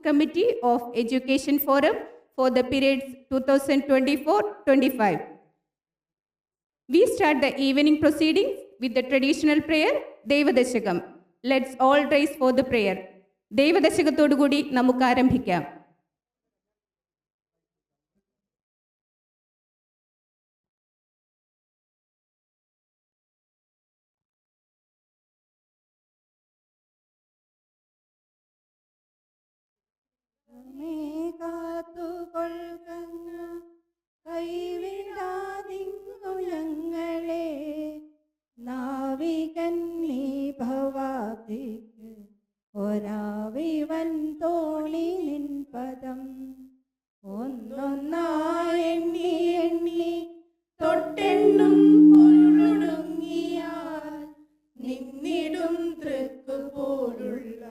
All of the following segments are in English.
Committee of Education Forum for the periods 2024-25. We start the evening proceedings with the traditional prayer, Devadashakam. Let's all rise for the prayer. Devadashakathodu kudi namukku ആരംഭിക്കാം. കൈവിടാതിങ്ങു ഞങ്ങളെ നാവികൻ നീ ഭവാബ്ദിക്ക് ഒരാവിവൻ തോണി നിൻ പദം ഒന്നൊന്നായി എണ്ണി എണ്ണി തൊട്ടെണ്ണും പൊരുളൊടുങ്ങിയാൽ നിന്നിടും തൃക്കു പോലുള്ള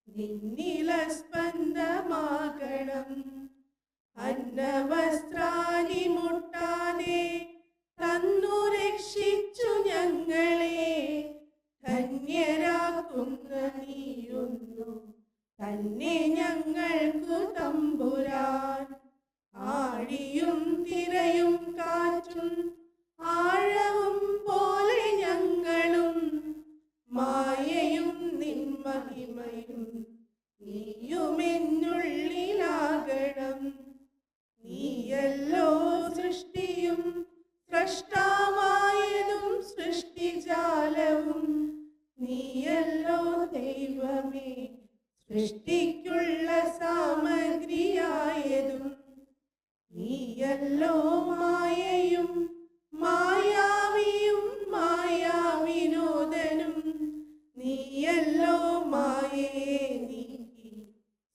നിന്നില സ്പന്ദമാകണം അന്നവസ്ത്രാലി മുട്ടാതെ തന്നു രക്ഷിച്ചു ഞങ്ങളെ ധന്യരാക്കുന്ന നീയൊന്നു തന്നെ ഞങ്ങൾക്കു തമ്പുരാൻ ആഴിയും തിരയും കാറ്റും ആഴവും പോലെ ഞങ്ങളും മായയും നിൻ മഹിമയും നീയുമെന്നുള്ളിലാകണം നീയല്ലോ സൃഷ്ടിയും സ്രഷ്ടാവായതും സൃഷ്ടിജാലവും നീയല്ലോ ദൈവമേ സൃഷ്ടിക്കുള്ള സാമഗ്രിയായതും നീയല്ലോ മായയും മായാവിയും മായാവിനോദനും നീയല്ലോ മായയെ നീക്കി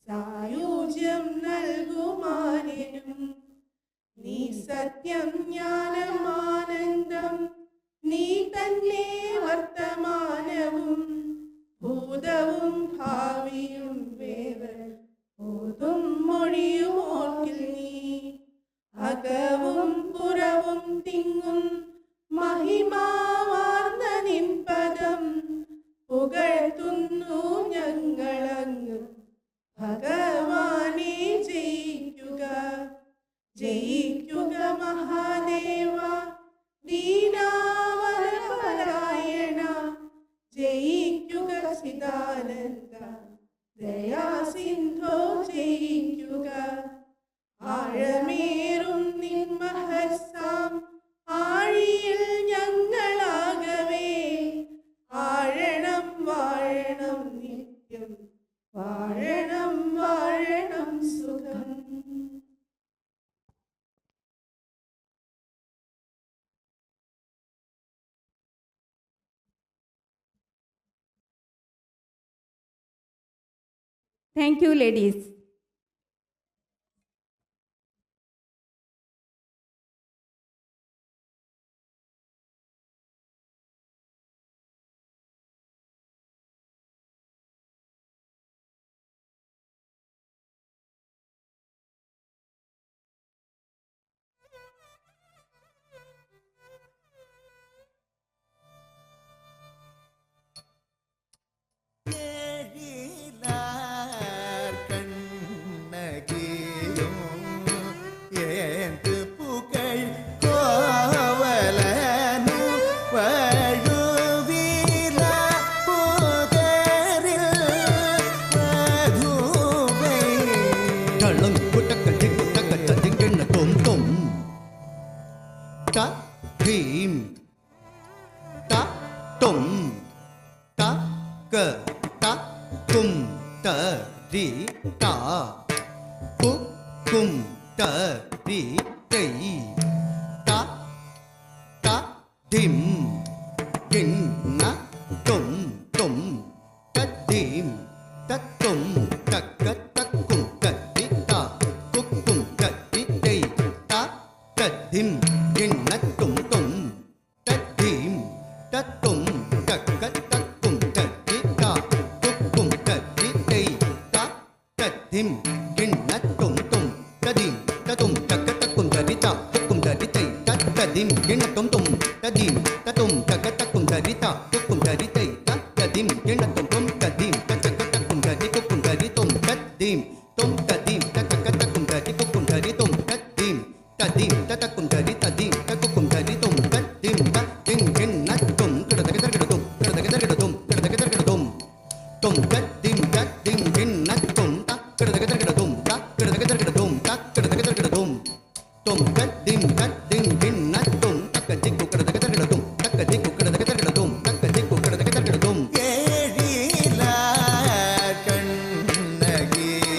സായുജ്യം നൽകുമാനും നീ സത്യം ജ്ഞാനമാനന്ദം നീ തന്നെ വർത്തമാനവും ഭൂതവും ഭാവിയും വേറെ ഓതും മൊഴിയും ഓർക്കിൽ നീ അകവും പുറവും തിങ്ങും മഹിമാവാർന്ന നിൻ പദം പുകഴ്ത്തുന്നു ഞങ്ങളങ്ങ് ഭഗവാനെ ജയിക്കുക ജയിക്കുക മഹാദേവ ദീനാവരപരായണ ജയിക്കുക ചിദാനന്ദ ദയാസിന്ധോ ജയിക്കുക ആഴമേറും നിൻ മഹസാം ആഴിയിൽ ഞങ്ങളാകവേ ആഴണം വാഴണം നിത്യം വാഴണം വാഴണം സുഖം. Thank you, ladies. Dim tum tadim takakakum tadi kukum tadi tum tadim tadim tatakum tadi tadim takukum tadi tum tadim tadim hinnatum kadadagadadagadum kadadagadadagadum kadadagadadagadum tum tadim tadim hinnatum takadadagadadagadum takadadagadadagadum takadadagadadagadum tum tadim tadim hinnatum takadiku kadadagadadagadum takadiku kadadagadadagadum takadiku kadadagadadagadum ஏழில கண்ணகியும்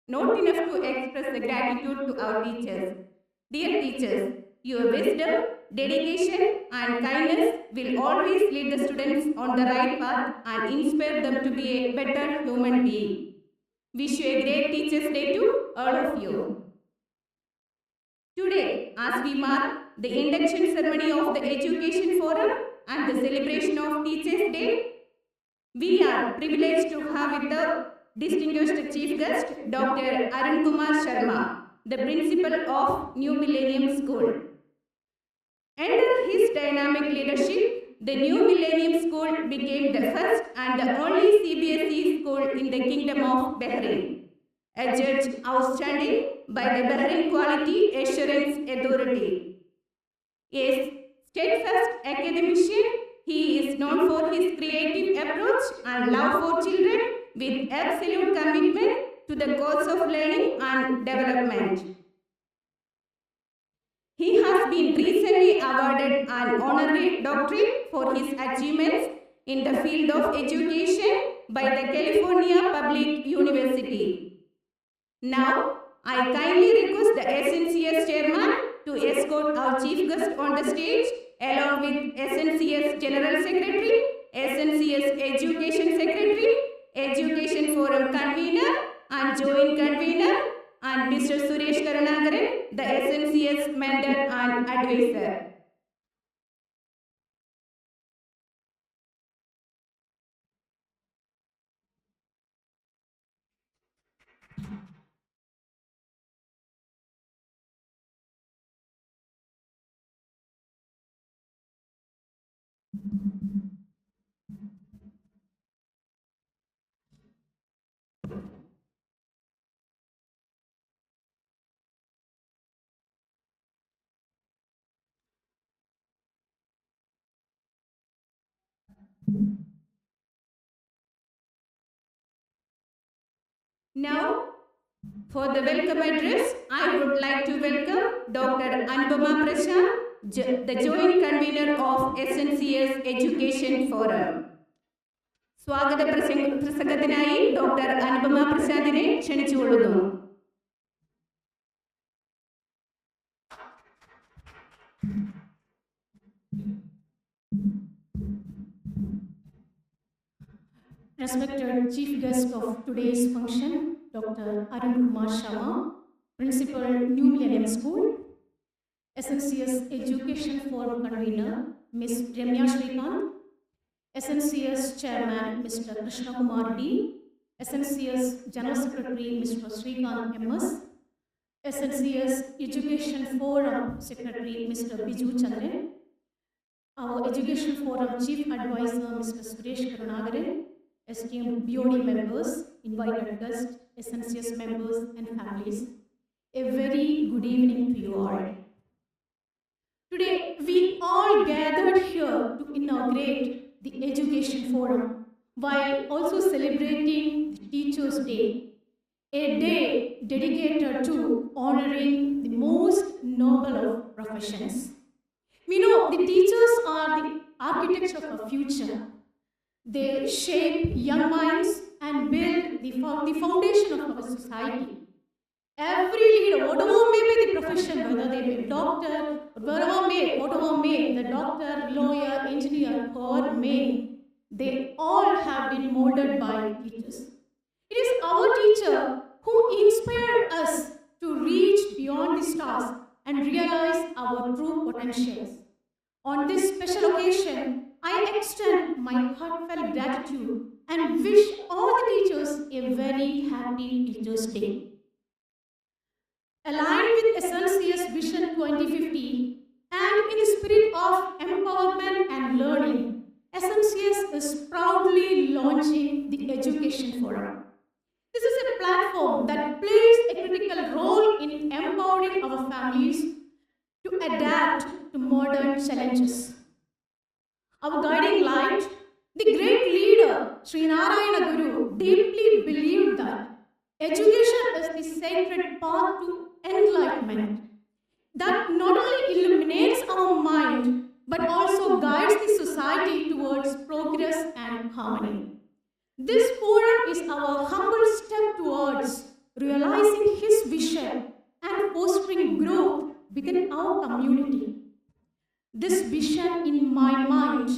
not enough to express the gratitude to our teachers. Dear teachers, your wisdom, dedication, and kindness will always lead the students on the right path and inspire them to be a better human being. Wish you a great Teachers' Day to all of you. Today, as we mark the induction ceremony of the Education Forum and the celebration of Teachers' Day, we are privileged to have with the distinguished chief guest, Dr. Arun Kumar Sharma, the principal of New Millennium School. Under his dynamic leadership, the New Millennium School became the first and the only CBSE school in the Kingdom of Bahrain, adjudged outstanding by the Bahrain Quality Assurance Authority. A steadfast academician, he is known for his creative approach and love for children with absolute commitment to the cause of learning and development. He has been recently awarded an honorary doctorate for his achievements in the field of education by the California Public University. Now, I kindly request the SNCS chairman to escort our chief guest on the stage along with SNCS General Secretary, SNCS Education Secretary, Education Forum Convener and Joint Convener, and Mr. Suresh Karunagaran, the SNCS Mentor and Advisor. Now, for the welcome address, I would like to welcome Dr. Anubama Prashant, the Joint Convener of SNCS Education Forum. സ്വാഗത പ്രസംഗത്തിനായി doctor Anupama പ്രസാദിനെ ക്ഷണിച്ചുകൊള്ളുന്നു. Respected chief guest of today's function, Dr. Arun Kumar Sharma, Principal, New Millennium School, SNCS Education Forum Convener, Ms. Ramya Srikanth, SNCS Chairman, Mr. Krishna Kumar D, SNCS General Secretary, Mr. Srikanth MS, SNCS Education Forum Secretary, Mr. Biju Chandran, our Education Forum Chief Advisor, Mr. Suresh Karunagaran, esteemed BOD members, invited guests, SNCS members and families, a very good evening to you all. Today, we all gathered here to inaugurate the Education Forum while also celebrating the Teachers' Day, a day dedicated to honoring the most noble of professions. We know the teachers are the architects of our future. They shape young minds and build the foundation of our society. Every leader, whatever may be the profession, whether they be doctor, whatever may the doctor, lawyer, engineer, or may, they all have been molded by teachers. It is our teacher who inspired us to reach beyond the stars and realize our true potentials. On this special occasion, I extend my heartfelt gratitude and wish all the teachers a very happy Teachers' Day. Aligned with SNCS Vision 2050 and in the spirit of empowerment and learning, SNCS is proudly launching the Education Forum. This is a platform that plays a critical role in empowering our families to adapt to modern challenges. Our guiding light, the great leader, Sri Narayana Guru, deeply believed that education is the sacred path to enlightenment that not only illuminates our mind but also guides the society towards progress and harmony. This forum is our humble step towards realizing my mind.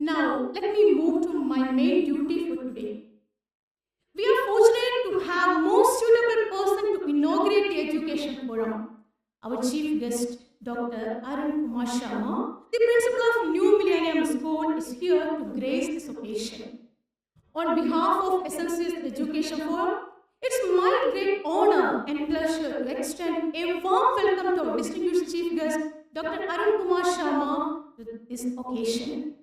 Now, let me move to my main duty for today. We are fortunate to have most suitable person to inaugurate the Education Forum. Our chief guest, Dr. Arun Kumar Sharma, the principal of New Millennium School, is here to grace this occasion. On behalf of SNCS Education Forum, it's my great honor and pleasure to extend a warm welcome to our distinguished chief guest, Dr. Arun Kumar Sharma, to this occasion.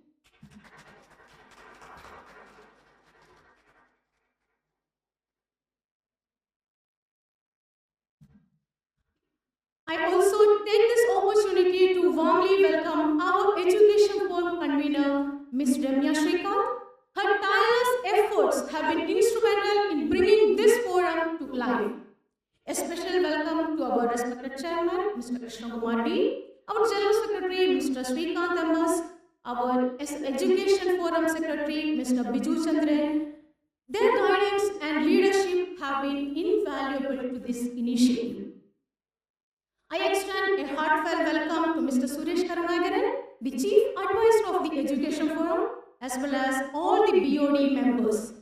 I also take this opportunity to warmly welcome our Education Forum convener, Ms. Ramya Srikanth. Her tireless efforts have been instrumental in bringing this forum to life. A special welcome to our respected chairman, Mr. Krishna Kumar D, our general secretary, Mr. Srikanth M.S., our Education Forum secretary, Mr. Biju Chandran. Their guidance and leadership have been invaluable to this initiative. I extend a heartfelt welcome to Mr. Suresh Karunagaran, the Chief Advisor of the Education Forum, as well as all the BOD members.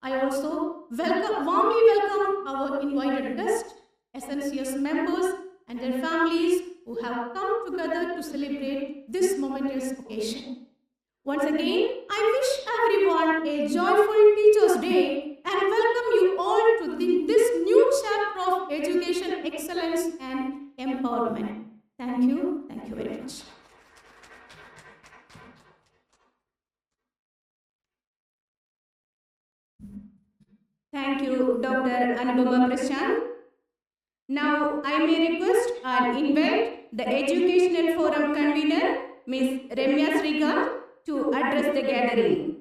I also warmly welcome our invited guests, SNCS members, and their families who have come together to celebrate this momentous occasion. Once again, I wish everyone a joyful Teachers' Day and welcome you all to this new chapter of education excellence and empowerment. Thank you very much. Thank you, Dr. Anubhava Prashant. Now, I may request and invite the Educational Forum convener, Ms. Ramya Srikanth, to address the gathering.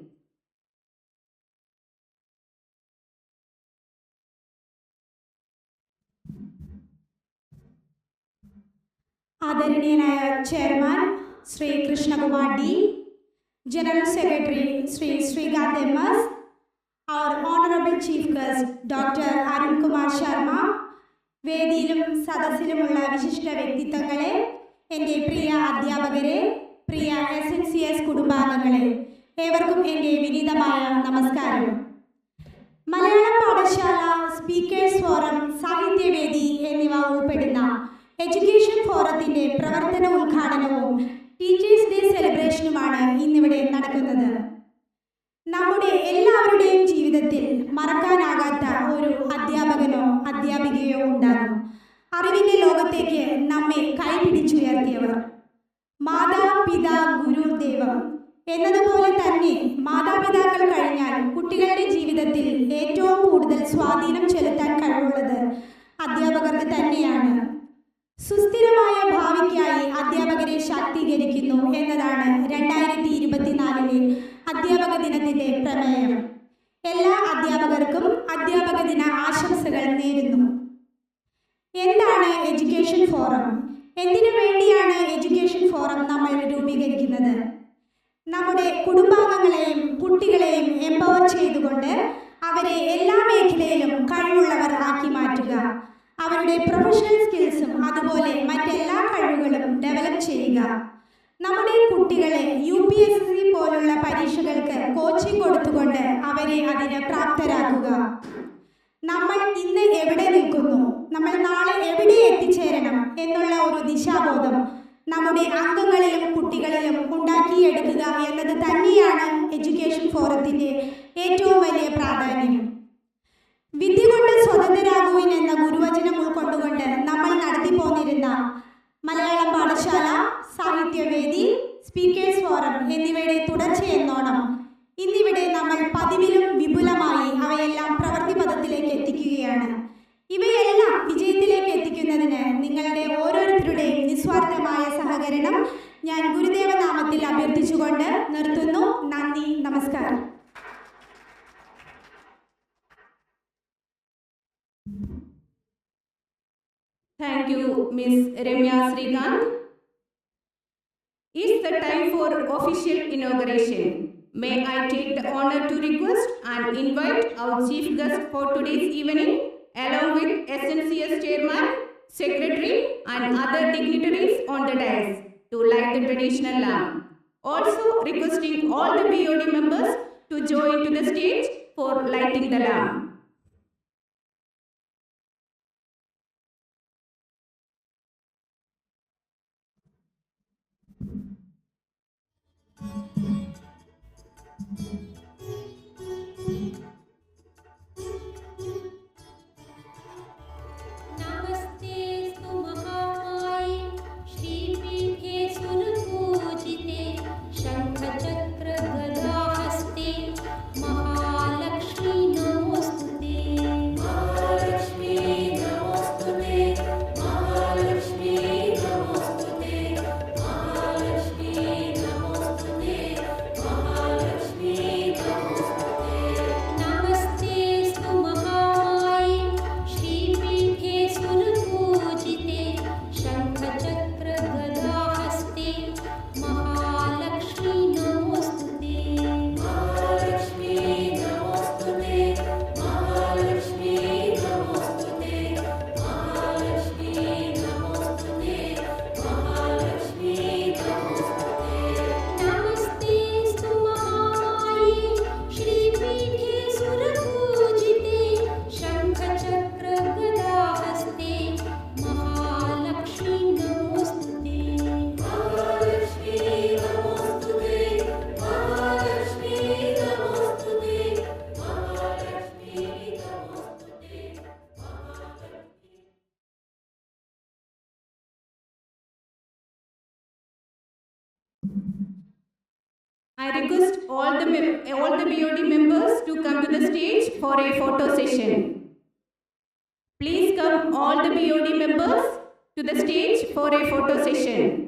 Adaraniya Chairman Sri Krishna Kumar D, General Secretary Sri Srikanth M.S., our Honorable Chief Guest Dr. Arun Kumar Sharma, വേദിയിലും സദസ്സിലുമുള്ള വിശിഷ്ട വ്യക്തിത്വങ്ങളെ, എൻ്റെ പ്രിയ അധ്യാപകരെ, പ്രിയ SNCS കുടുംബാംഗങ്ങളെ, ഏവർക്കും എൻ്റെ വിനീതമായ നമസ്കാരം. മലയാളം പാഠശാല, speakers forum, സാഹിത്യവേദി എന്നിവ ഉൾപ്പെടുന്ന എഡ്യൂക്കേഷൻ ഫോറത്തിൻ്റെ പ്രവർത്തന ഉദ്ഘാടനവും ടീച്ചേഴ്സ് ഡേ സെലിബ്രേഷനുമാണ് ഇന്നിവിടെ നടക്കുന്നത്. നമ്മുടെ എല്ലാവരുടെയും ജീവിതത്തിൽ മറക്കാനാകാത്ത ഒരു അധ്യാപകനോ അധ്യാപികയോ ഉണ്ടാകും. അറിവിൻ്റെ ലോകത്തേക്ക് നമ്മെ കൈപിടിച്ചുയർത്തിയവർ. മാതാപിതാ ഗുരു ദൈവം എന്നതുപോലെ തന്നെ മാതാപിതാക്കൾ കഴിഞ്ഞാൽ കുട്ടികളുടെ ജീവിതത്തിൽ ഏറ്റവും കൂടുതൽ സ്വാധീനം ചെലുത്താൻ കഴിവുള്ളത് അധ്യാപകർക്ക് തന്നെയാണ്. സുസ്ഥിരമായ ഭാവിക്കായി അധ്യാപകരെ ശാക്തീകരിക്കുന്നു എന്നതാണ് 2024 അധ്യാപക ദിനത്തിൻ്റെ പ്രമേയം. എല്ലാ അധ്യാപകർക്കും അധ്യാപക ദിന ആശംസകൾ നേരുന്നു. എന്താണ് എഡ്യൂക്കേഷൻ ഫോറം? എന്തിനു വേണ്ടിയാണ് എഡ്യൂക്കേഷൻ ഫോറം നമ്മൾ രൂപീകരിക്കുന്നത്? നമ്മുടെ കുടുംബാംഗങ്ങളെയും കുട്ടികളെയും എംപവർ ചെയ്തുകൊണ്ട് അവരെ എല്ലാ മേഖലയിലും കഴിവുള്ളവർ ആക്കി മാറ്റുക, അവരുടെ പ്രൊഫഷണൽ സ്കിൽസും അതുപോലെ മറ്റെല്ലാ കഴിവുകളും ഡെവലപ്പ് ചെയ്യുക, നമ്മുടെ കുട്ടികളെ UPSC പോലുള്ള പരീക്ഷകൾക്ക് കോച്ചിങ് കൊടുത്തുകൊണ്ട് അവരെ അതിന് പ്രാപ്തരാക്കുക. നമ്മൾ ഇന്ന് എവിടെ നിൽക്കുന്നു, നമ്മൾ നാളെ എവിടെ എത്തിച്ചേരണം എന്നുള്ള ഒരു ദിശാബോധം നമ്മുടെ അംഗങ്ങളിലും കുട്ടികളിലും ഉണ്ടാക്കിയെടുക്കുക എന്നത് തന്നെയാണ് എഡ്യൂക്കേഷൻ ഫോറത്തിൻ്റെ ഏറ്റവും വലിയ പ്രാധാന്യം. വിദ്യ കൊണ്ട് സ്വതന്ത്രരാകുവിൻ എന്ന ഗുരുവചനം ഉൾക്കൊണ്ടുകൊണ്ട് നമ്മൾ നടത്തിപ്പോന്നിരുന്ന മലയാളം പാഠശാല, സാഹിത്യവേദി, സ്പീക്കേഴ്സ് ഫോറം എന്നിവയുടെ തുടർച്ചയെന്നോണം ഇന്നിവിടെ നമ്മൾ പതിവിലും വിപുലമായി അവയെല്ലാം പ്രവൃത്തിപഥത്തിലേക്ക് എത്തിക്കുകയാണ്. ഇവയെല്ലാം വിജയത്തിലേക്ക് എത്തിക്കുന്നതിന് നിങ്ങളുടെ ഓരോരുത്തരുടെയും നിസ്വാർത്ഥമായ സഹകരണം ഞാൻ ഗുരുദേവ നാമത്തിൽ അഭ്യർത്ഥിച്ചുകൊണ്ട് നിർത്തുന്നു. നന്ദി, നമസ്കാരം. Thank you, Ms. Ramya Srikanth. It's the time for official inauguration. May I take the honor to request and invite our chief guest for today's evening, along with SNCS Chairman, Secretary and other dignitaries on the dais to light the traditional lamp. Also requesting all the BOD members to join to the stage for lighting the lamp. नमस्तेस्तु महामाये श्रीपीठे सुरपूजिते शङ्खचक्रगदाहस्ते Mahalakshmi नमोऽस्तुते। Mahalakshmi नमोऽस्तुते, Mahalakshmi नमोऽस्तुते, Mahalakshmi नमोऽस्तुते, Mahalakshmi नमोऽस्तुते। नमस्तेस्तु महामाये श्रीपीठे सुरपूजिते शङ्खचक्रगदाहस्ते Mahalakshmi नमोऽस्तुते। Mahalakshmi नमोऽस्तुते, Mahalakshmi नमोऽस्तुते, Mahalakshmi नमोऽस्तुते, Mahalakshmi नमोऽस्तुते। नमस्तेस्तु महामाये श्रीपीठे सुरपूजिते शङ्खचक्रगदाहस्ते Mahalakshmi नमोऽस्तुते। Mahalakshmi नमोऽस्तुते, Mahalakshmi नमोऽस्तुते, Mahalakshmi नमोऽस्तुते, Mahalakshmi. I request all the BOD members to come to the stage for a photo session. Please come all the BOD members to the stage for a photo session.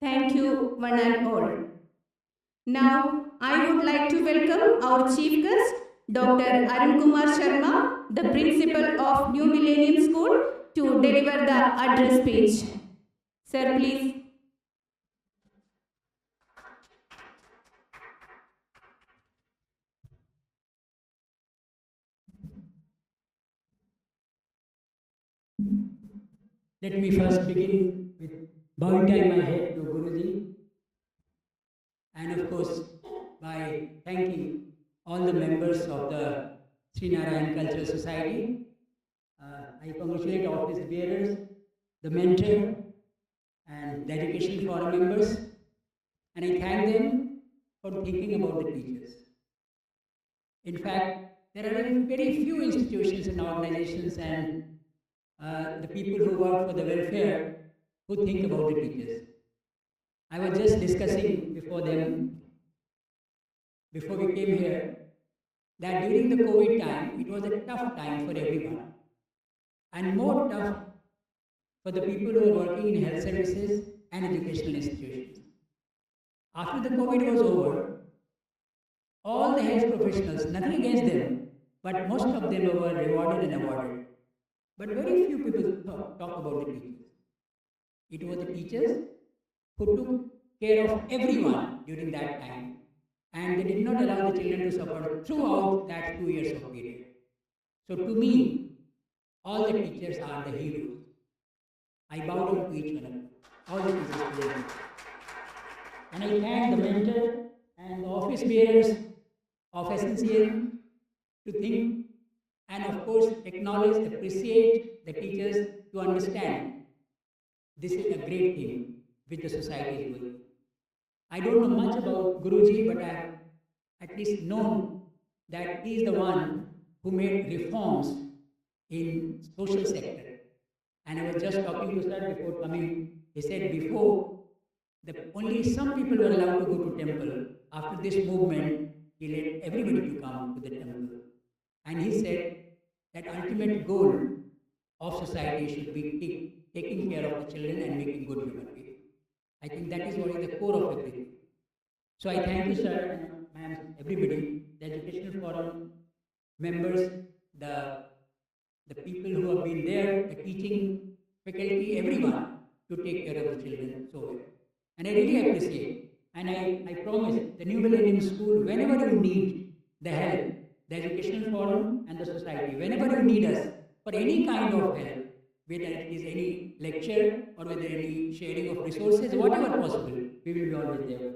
Thank you, one and all. Now, I would like to welcome our chief guest, Dr. Arun Kumar Sharma, the principal of New Millennium School, to deliver the address speech. Sir, please. Let me first begin with bowing down my head to Guruji, and of course by thanking all the members of the Srinarayan Cultural Society. I congratulate office bearers, the mentor, and the Education Forum members, and I thank them for thinking about the teachers. In fact, there are very few institutions and organizations and the people who work for the welfare who think about the teachers. I was just discussing before we came here, that during the COVID time, it was a tough time for everyone, and more tough for the people who are working in health services and educational institutions. after the COVID was over, all the health professionals, nothing against them, but most of them were rewarded and awarded. But very few people talk about the teachers. It was the teachers who took care of everyone during that time, and they did not allow the children to suffer throughout that 2 years of period. So to me, all the teachers are the heroes. I bow down to each one of them, all the teachers. And I thank the mentor and the office bearers of SNCM to think and of course acknowledge, appreciate the teachers to understand this is a great thing which the society is doing. I don't know much about Guruji, but I have at least known that he is the one who made reforms in social sector. And I was just talking to sir before coming. He said before, only some people were allowed to go to temple. After this movement, he let everybody to come to the temple. And he said that ultimate goal of society should be taking care of the children and making good human beings. I think that is what is the core of everything. So I thank you, sir, and ma'am, everybody, the Educational Forum members, the people who have been there, the teaching faculty, everyone, to take care of the children so well. And I really appreciate, and I promise the New Millennium School, whenever you need the help, the Educational Forum and the society, whenever you need us for any kind of help, whether it is any lecture or whether any sharing of resources, whatever possible, we will be always there.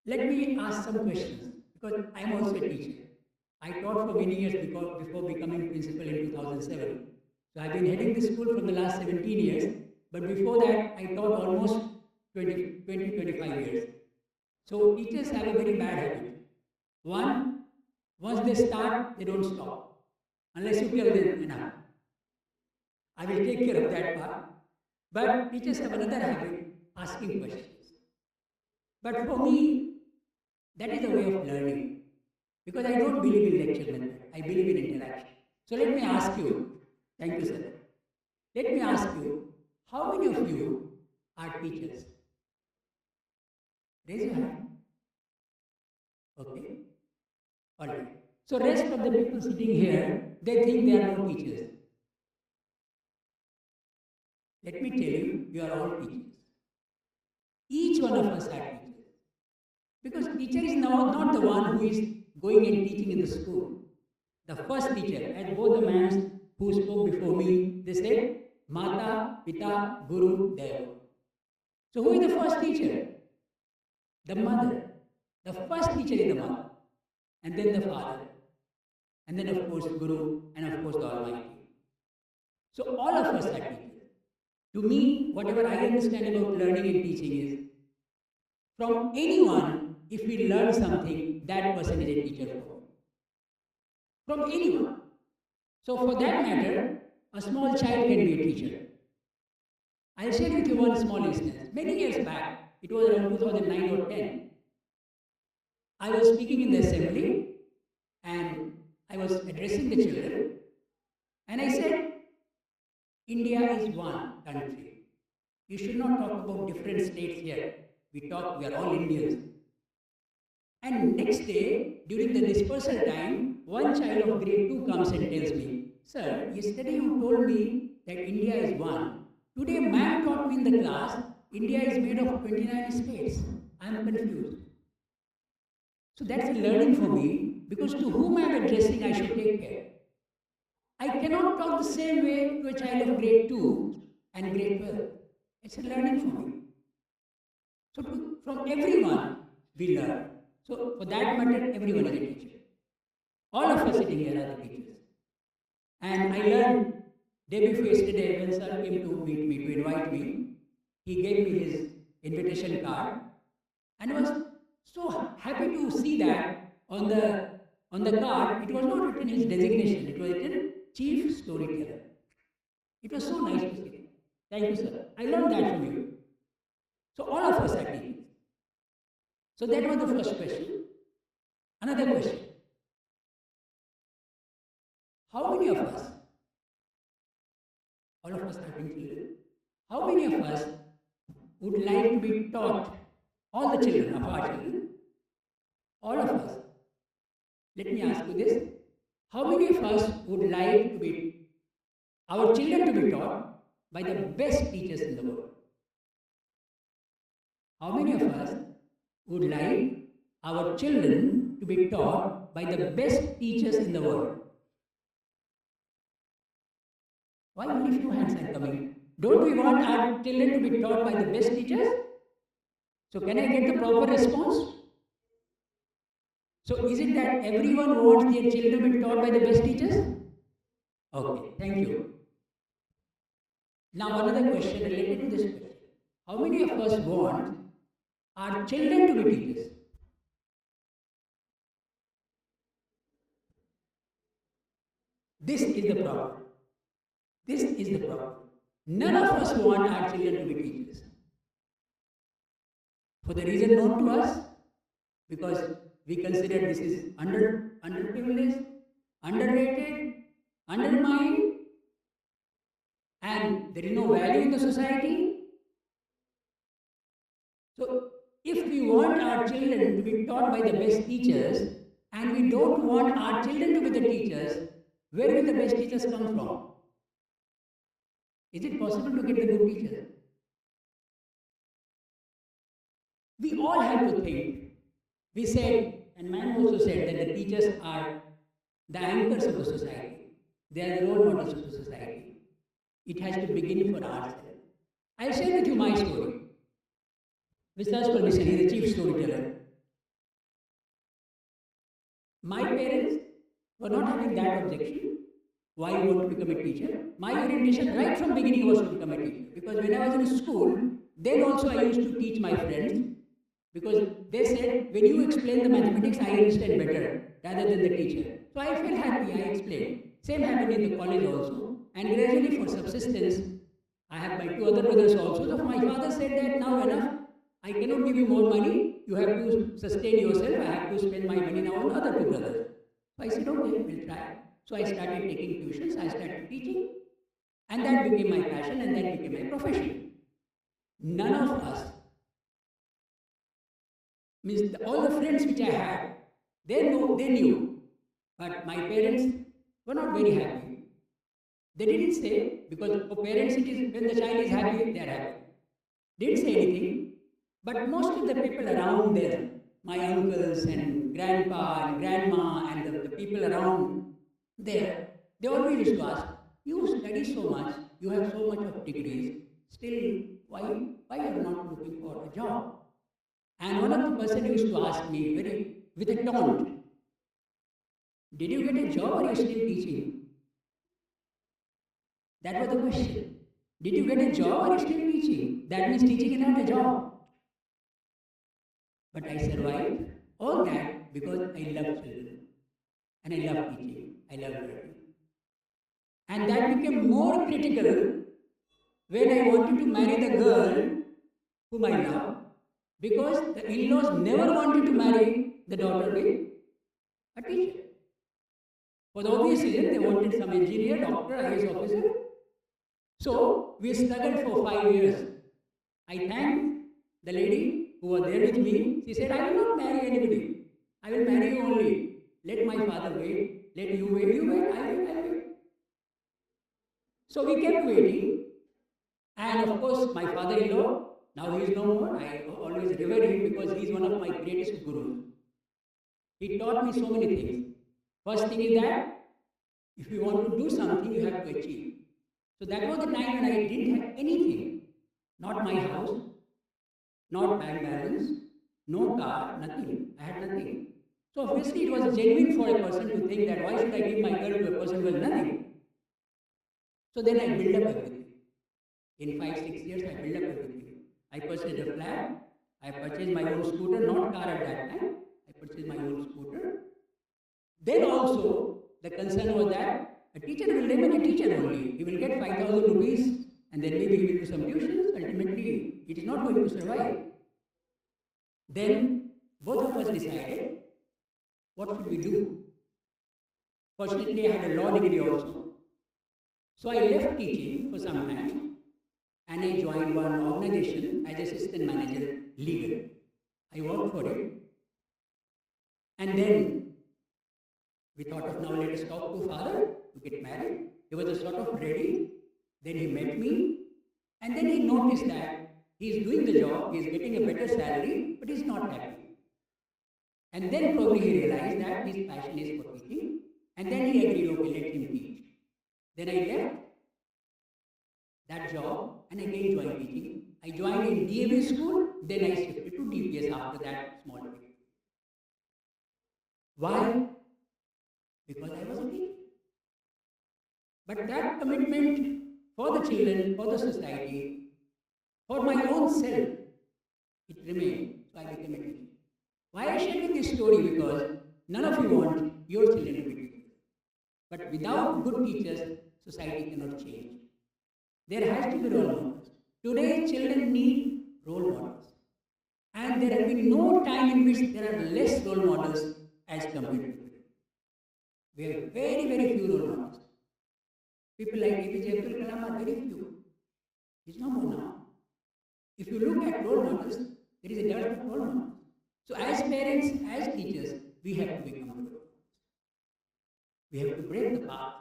Let me ask some questions, because I am also a teacher. I taught for many years before becoming principal in 2007. So I have been heading the school from the last 17 years, but before that I taught almost 25 years. So teachers have a very bad habit. One, once they start, they don't stop, unless you tell them enough. I will take care of that part. But teachers have another habit, asking questions. But for me, that is a way of learning, because I don't believe in lecture method, I believe in interaction. So let me ask you, thank you sir, let me ask you, how many of you are teachers? Raise your hand. Okay. All right. So rest of the people sitting here, they think they are no teachers. Let me tell you, you are all teachers. Each one of us are teachers. Because teacher is not the one who is going and teaching in the school. The first teacher, as both the ma'ams who spoke before me, they said, Mata, Pita, Guru, Deva. So who is the first teacher? The mother. The first teacher is the mother. And then the father. And then of course Guru, and of course the Almighty. So all of us are teachers. To me, whatever I understand about learning and teaching is, from anyone, if we learn something, that person is a teacher for me. From anyone. So for that matter, a small child can be a teacher. I'll share with you one small instance. Many years back, it was around 2009 or 10. I was speaking in the assembly and I was addressing the children, and I said, India is one country. You should not talk about different states here. We are all Indians. And next day, during the dispersal time, one child of grade 2 comes and tells me, Sir, yesterday you told me that India is one. Today, ma'am taught me in the class, India is made of 29 states. I am confused. So that's a learning for me, because to whom I am addressing, I should take care. I cannot talk the same way to a child of grade 2 and grade 12. It's a learning for me. So from everyone, we learn. So for that matter, everyone is a teacher. All of us sitting here are the teachers. And I learned day before yesterday when sir came to meet me, to invite me, he gave me his invitation card, and I was so happy to see that on the card. It was not written his designation, it was written Chief Storyteller. It was so nice to see. Thank you, sir. I learned that from you. So all of us are teachers. So that was the first question. Another question. How many of us? All of us are suffering children, how many of us would like to be taught, all the children of our children, all of us? Let me ask you this. How many of us would like to be, our children to be taught by the best teachers in the world? How many of us would like our children to be taught by the best teachers in the world? Why only few hands are coming? Don't we want our children to be taught by the best teachers? So can I get the proper response? So is it that everyone wants their children to be taught by the best teachers? Okay, thank you. Now another question related to this question. How many of us want our children to be teachers? This is the problem. This is the problem. None of us want our children to be teachers. For the reason known to us, because we consider this is underprivileged, underrated, undermined, and there is no value in the society. So, if we want our children to be taught by the best teachers, and we don't want our children to be the teachers, where will the best teachers come from? Is it possible to get the good teachers? We all have to think. We said, and man also said, that the teachers are the anchors of the society. They are the role models of the society. It has to begin for ourselves. I'll share with you my story. With such permission, he is the chief storyteller. My parents were not having that objection. Why you want to become a teacher? My orientation right from beginning was to become a teacher. Because when I was in school, then also I used to teach my friends. Because they said, when you explain the mathematics, I understand better rather than the teacher. So I felt happy, I explained. Same happened in the college also. And gradually for subsistence, I have my two other brothers also. So my father said that now enough, I cannot give you more money. You have to sustain yourself. I have to spend my money now on other two brothers. So I said, okay, we'll try. So I started taking tuitions, I started teaching. And that became my passion and that became my profession. None of us, means all the friends which I had, they knew. But my parents were not very happy. They didn't say, because for parents it is when the child is happy, they are happy. Didn't say anything, but most of the people around them, my uncles and grandpa and grandma and the people around there, they always used to ask, you study so much, you have so much of degrees, still why are you not looking for a job? And one of the person used to ask me with a taunt, did you get a job or are you still teaching? That was the question. Did you get a job or are you still teaching? That means teaching is not a job. But I survived all that because I love children. And I love teaching. I love learning. And that became more critical when I wanted to marry the girl whom I love. Because the in-laws never wanted to marry the daughter with a teacher. For the obvious reason, they wanted some engineer, doctor, IAS officer. So, we struggled for 5 years. I thanked the lady who was there with me. She said, I will not marry anybody. I will marry you only. Let my father wait. Let you wait. You wait. I wait. So, we kept waiting. And of course, my father-in-law, now he is no more. I always revere him because he is one of my greatest gurus. He taught me so many things. First thing is that if you want to do something, you have to achieve. So that was the time when I didn't have anything. Not my house, not bank balance, no car, nothing. I had nothing. So obviously it was genuine for a person to think that why should I give my girl to a person who has nothing? So then I built up everything. In 5-6 years, I built up everything. I purchased a flat. I purchased my own scooter, not car at that time. I purchased my own scooter. Then also, the concern was that a teacher will remain a teacher only. He will get 5,000 rupees and then maybe he will do some tuitions. Ultimately, it is not going to survive. Then, both of us decided, what should we do? Fortunately, I had a law degree also. So I left teaching for some time and I joined one organization as assistant manager, legal. I worked for it. And then we thought of now let us talk to father to get married. He was a sort of ready. Then he met me. And then he noticed that he is doing the job, he is getting a better salary, but he is not happy. And then probably he realized that his passion is for teaching. And then he agreed, okay, let him teach. Then I left that job and again joined teaching. I joined in DAV school, then I shifted to DPS after that small period. Why? Because I was a teacher. But that commitment for the children, for the society, for my own self, it remained. So I became a teacher. Why I share with this story? Because none of you want your children to be teachers. But without good teachers, society cannot change. There has to be role models. Today, children need role models. And there has been no time in which there are less role models as compared to today. We have very, very few role models. People like APJ Abdul Kalam are very few. He's no more now. If you look at role models, there is a dearth of role models. So as parents, as teachers, we have to become role models. We have to break the path.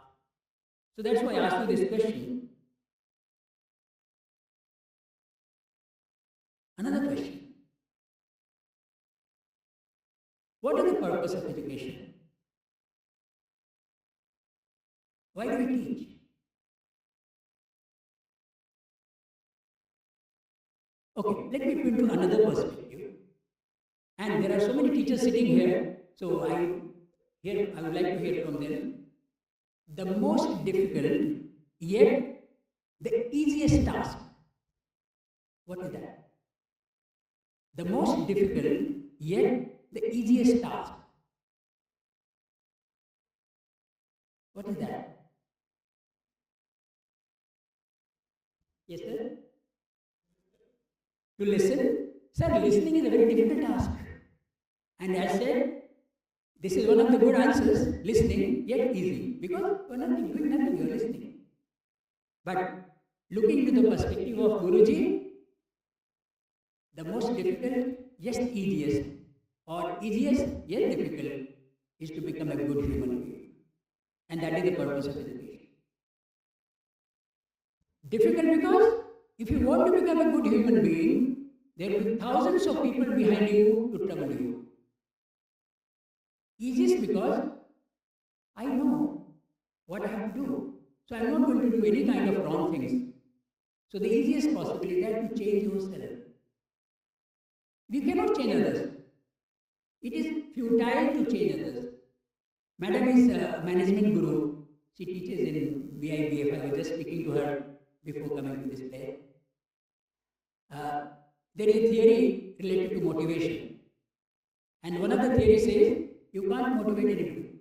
So that's why I asked you this question. Another question. What is the purpose of education? Why do we teach? Okay, let me put into another perspective. And there are so many teachers sitting here, so I would like to hear from them. The most difficult, yet the easiest task. What is that? The most difficult, yet the easiest task. What is that? Yes, sir? To listen? Sir, listening is a very difficult task. And as said, this is one of the good answers, listening, yet easy. Because you're doing nothing, you're listening. But looking to the perspective of Guruji, the most difficult, yet easiest, or easiest, yet difficult, is to become a good human being. And that is the purpose of education. Difficult because if you want to become a good human being, there will be thousands of people behind you to trouble you. Easiest because I know what I have to do. So I am not going to do any kind of wrong things. So the easiest possibility is to change yourself. We cannot change others. It is futile to change others. Madam is a management guru. She teaches in BIBF. I was just speaking to her before coming to this place. There is a theory related to motivation. And one of the theories says, you can't motivate anybody.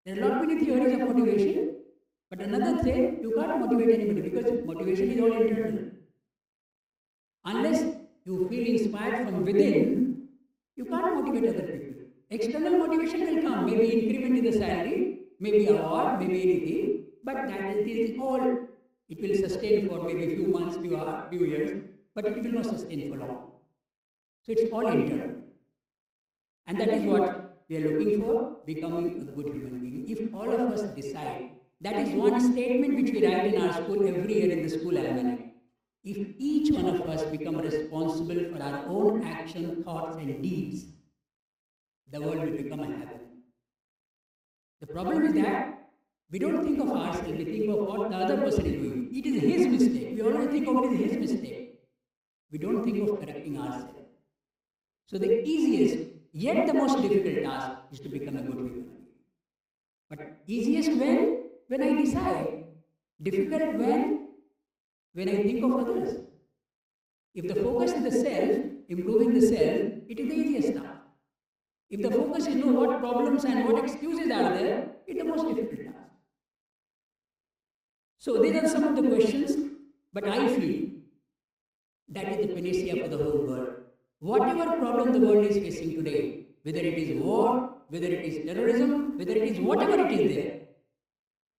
There are not many theories of motivation, but another says, you can't motivate anybody because motivation is all internal. Unless you feel inspired from within, you can't motivate other people. External motivation will come, maybe increment in the salary, maybe award, maybe anything, but that is all. It will sustain for maybe a few months, few years, but it will not sustain for long. So it's all internal. And that is what we are looking for, becoming a good human being. If all of us decide, that is one statement which we write in our school every year in the school almanac. If each one of us become responsible for our own action, thoughts and deeds, the world will become a heaven. The problem is that we don't think of ourselves, we think of what the other person is doing. It is his mistake. We always think of it as his mistake. We don't think of correcting ourselves. So the easiest, yet the most difficult task is to become a good human being. But easiest when I decide. Difficult when I think of others. If the focus is the self, improving the self, it is the easiest task. If the focus is to know what problems and what excuses are there, it is the most difficult task. So these are some of the questions, but I feel that is the panacea for the whole world. Whatever problem the world is facing today, whether it is war, whether it is terrorism, whether it is whatever it is there,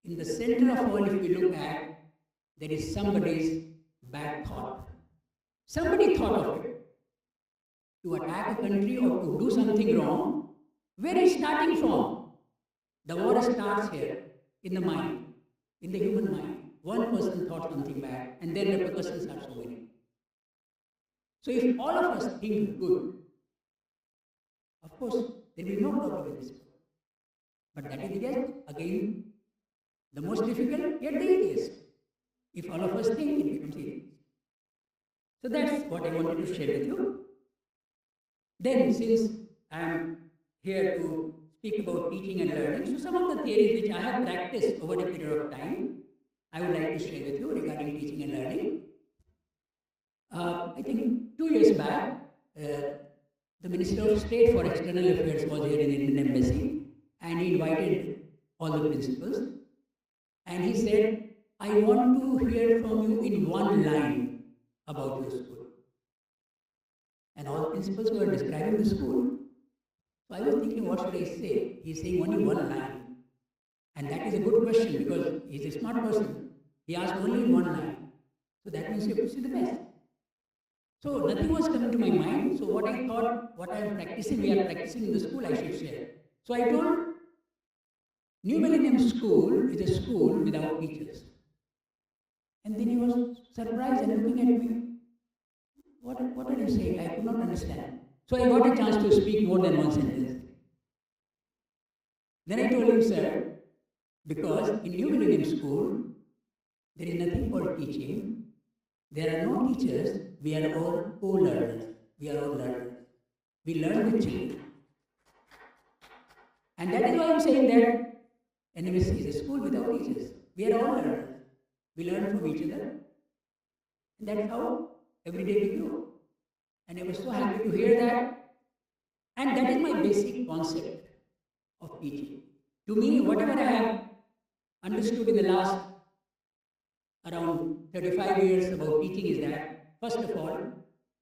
in the center of all, if we look at, there is somebody's bad thought. Somebody thought of it. To attack a country or to do something wrong, where is starting from? The war starts here, in the mind, in the human mind. One person thought something bad, and then repercussions are so many. So if all of us think good, of course, there will be no problem with this. But that is yet, again, the most difficult, yet the easiest. If all of us think, it becomes easy. So that's what I wanted to share with you. Then, since I am here to speak about teaching and learning, so some of the theories which I have practiced over a period of time, I would like to share with you regarding teaching and learning. I think 2 years back, the Minister of State for External Affairs was here in the Indian Embassy, and he invited all the principals, and he said, I want to hear from you in one line about your school. And all the principals were describing the school. So I was thinking, what should I say? He's saying only one line. And that is a good question because he's a smart person. He asked only one line. So that means you have to see the best. So nothing was coming to my mind. So what I thought, what I am practicing, we are practicing in the school, I should share. So I told, New Millennium School is a school without teachers. And then he was surprised and looking at me. What are you saying? I could not understand. So I got a chance to speak more than one sentence. Then I told him, sir, because in New Millennium School, there is nothing called teaching. There are no teachers. We are all co-learners. We are all learners. We learn with children. And that is why I am saying that NMSC is a school without teachers. We are all learners. We learn from each other. And that's how every day we grow. And I was so happy to hear that. And that is my basic concept of teaching. To me, whatever I have understood in the last around 35 years about teaching is that, first of all,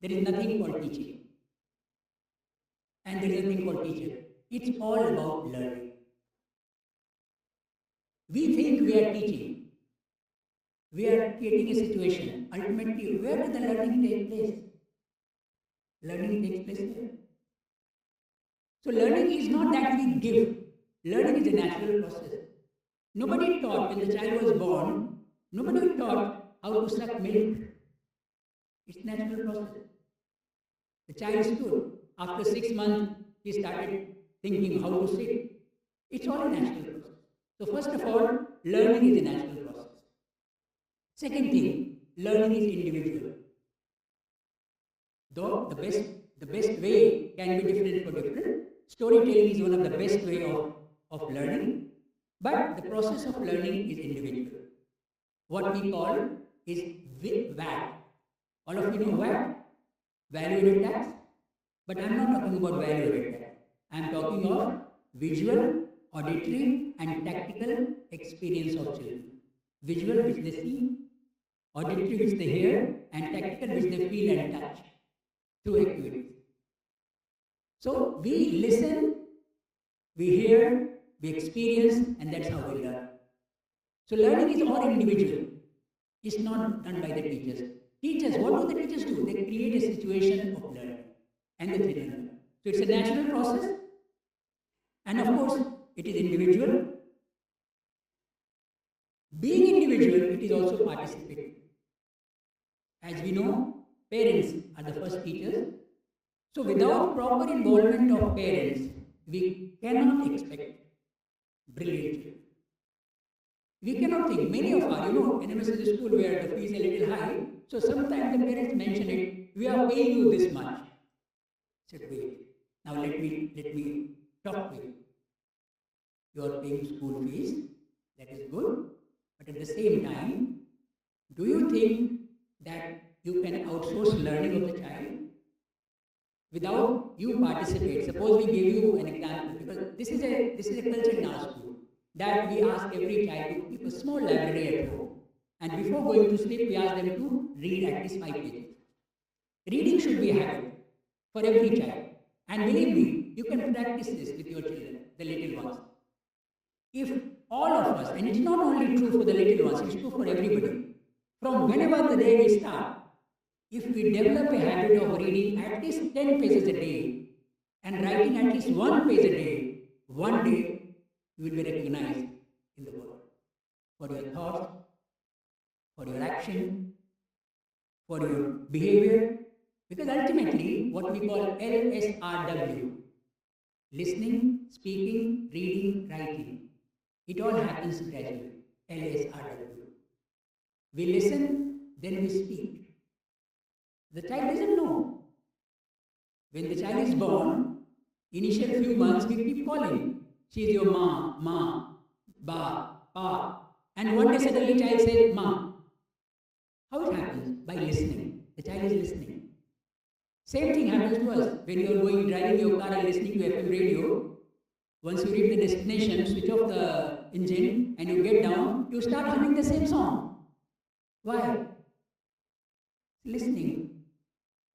there is nothing called teaching. And there is nothing called teacher. It's all about learning. We think we are teaching. We are creating a situation. Ultimately, where does the learning take place? Learning takes place here. So learning is not that we give. Learning is a natural process. Nobody taught when the child was born, nobody taught how to suck milk. It's a natural process. The child stood. After 6 months, he started thinking how to sit. It's all a natural process. So first of all, learning is a natural process. Second thing, learning is individual. Though the best way can be different for different. Storytelling is one of the best way of learning, but the process of learning is individual. What we call is VAT. All of you know VAT? Value-added tax? But I am not talking about value-added tax. I am talking of visual, auditory and tactical experience of children. Visual which they see, auditory which they hear, and tactical which they feel and touch through activities. So we listen, we hear, we experience, and that's how we learn. So learning is all individual. It's not done by the teachers. Teachers, what do the teachers do? They create a situation of learning, and the children learn. So it's a natural process, and of course, it is individual. Being individual, it is also participating. As we know, parents are the first teachers. So without proper involvement of parents, we cannot expect brilliant children. We cannot think, many of our, NMS is a school where the fees is a little high, so sometimes the parents mention it, we are paying you this much. I said, wait, now let me talk to you. You are paying school fees, that is good, but at the same time, do you think that you can outsource learning of the child? Without you participate, suppose we give you an example, because this is a culture in our school, that we ask every child to keep a small library at home, and before going to sleep, we ask them to read at least 5 pages. Reading should be a habit for every child, and believe me, you can practice this with your children, the little ones. If all of us, and it's not only true for the little ones, it's true for everybody. from whenever the day we start, if we develop a habit of reading at least 10 pages a day and writing at least 1 page a day, one day you will be recognized in the world for your thoughts, for your action, for your behavior, because ultimately what we call LSRW, listening, speaking, reading, writing, it all happens gradually. LSRW. We listen, then we speak. The child doesn't know. When the child is born, initial few months we keep calling. She is your ma, ba, pa. And one day suddenly child says, ma. How it happens? By listening. The child is listening. Same thing happens to us. When you are driving your car and listening to FM radio, once you reach the destination, switch off the engine and you get down, you start humming the same song. Why? Listening.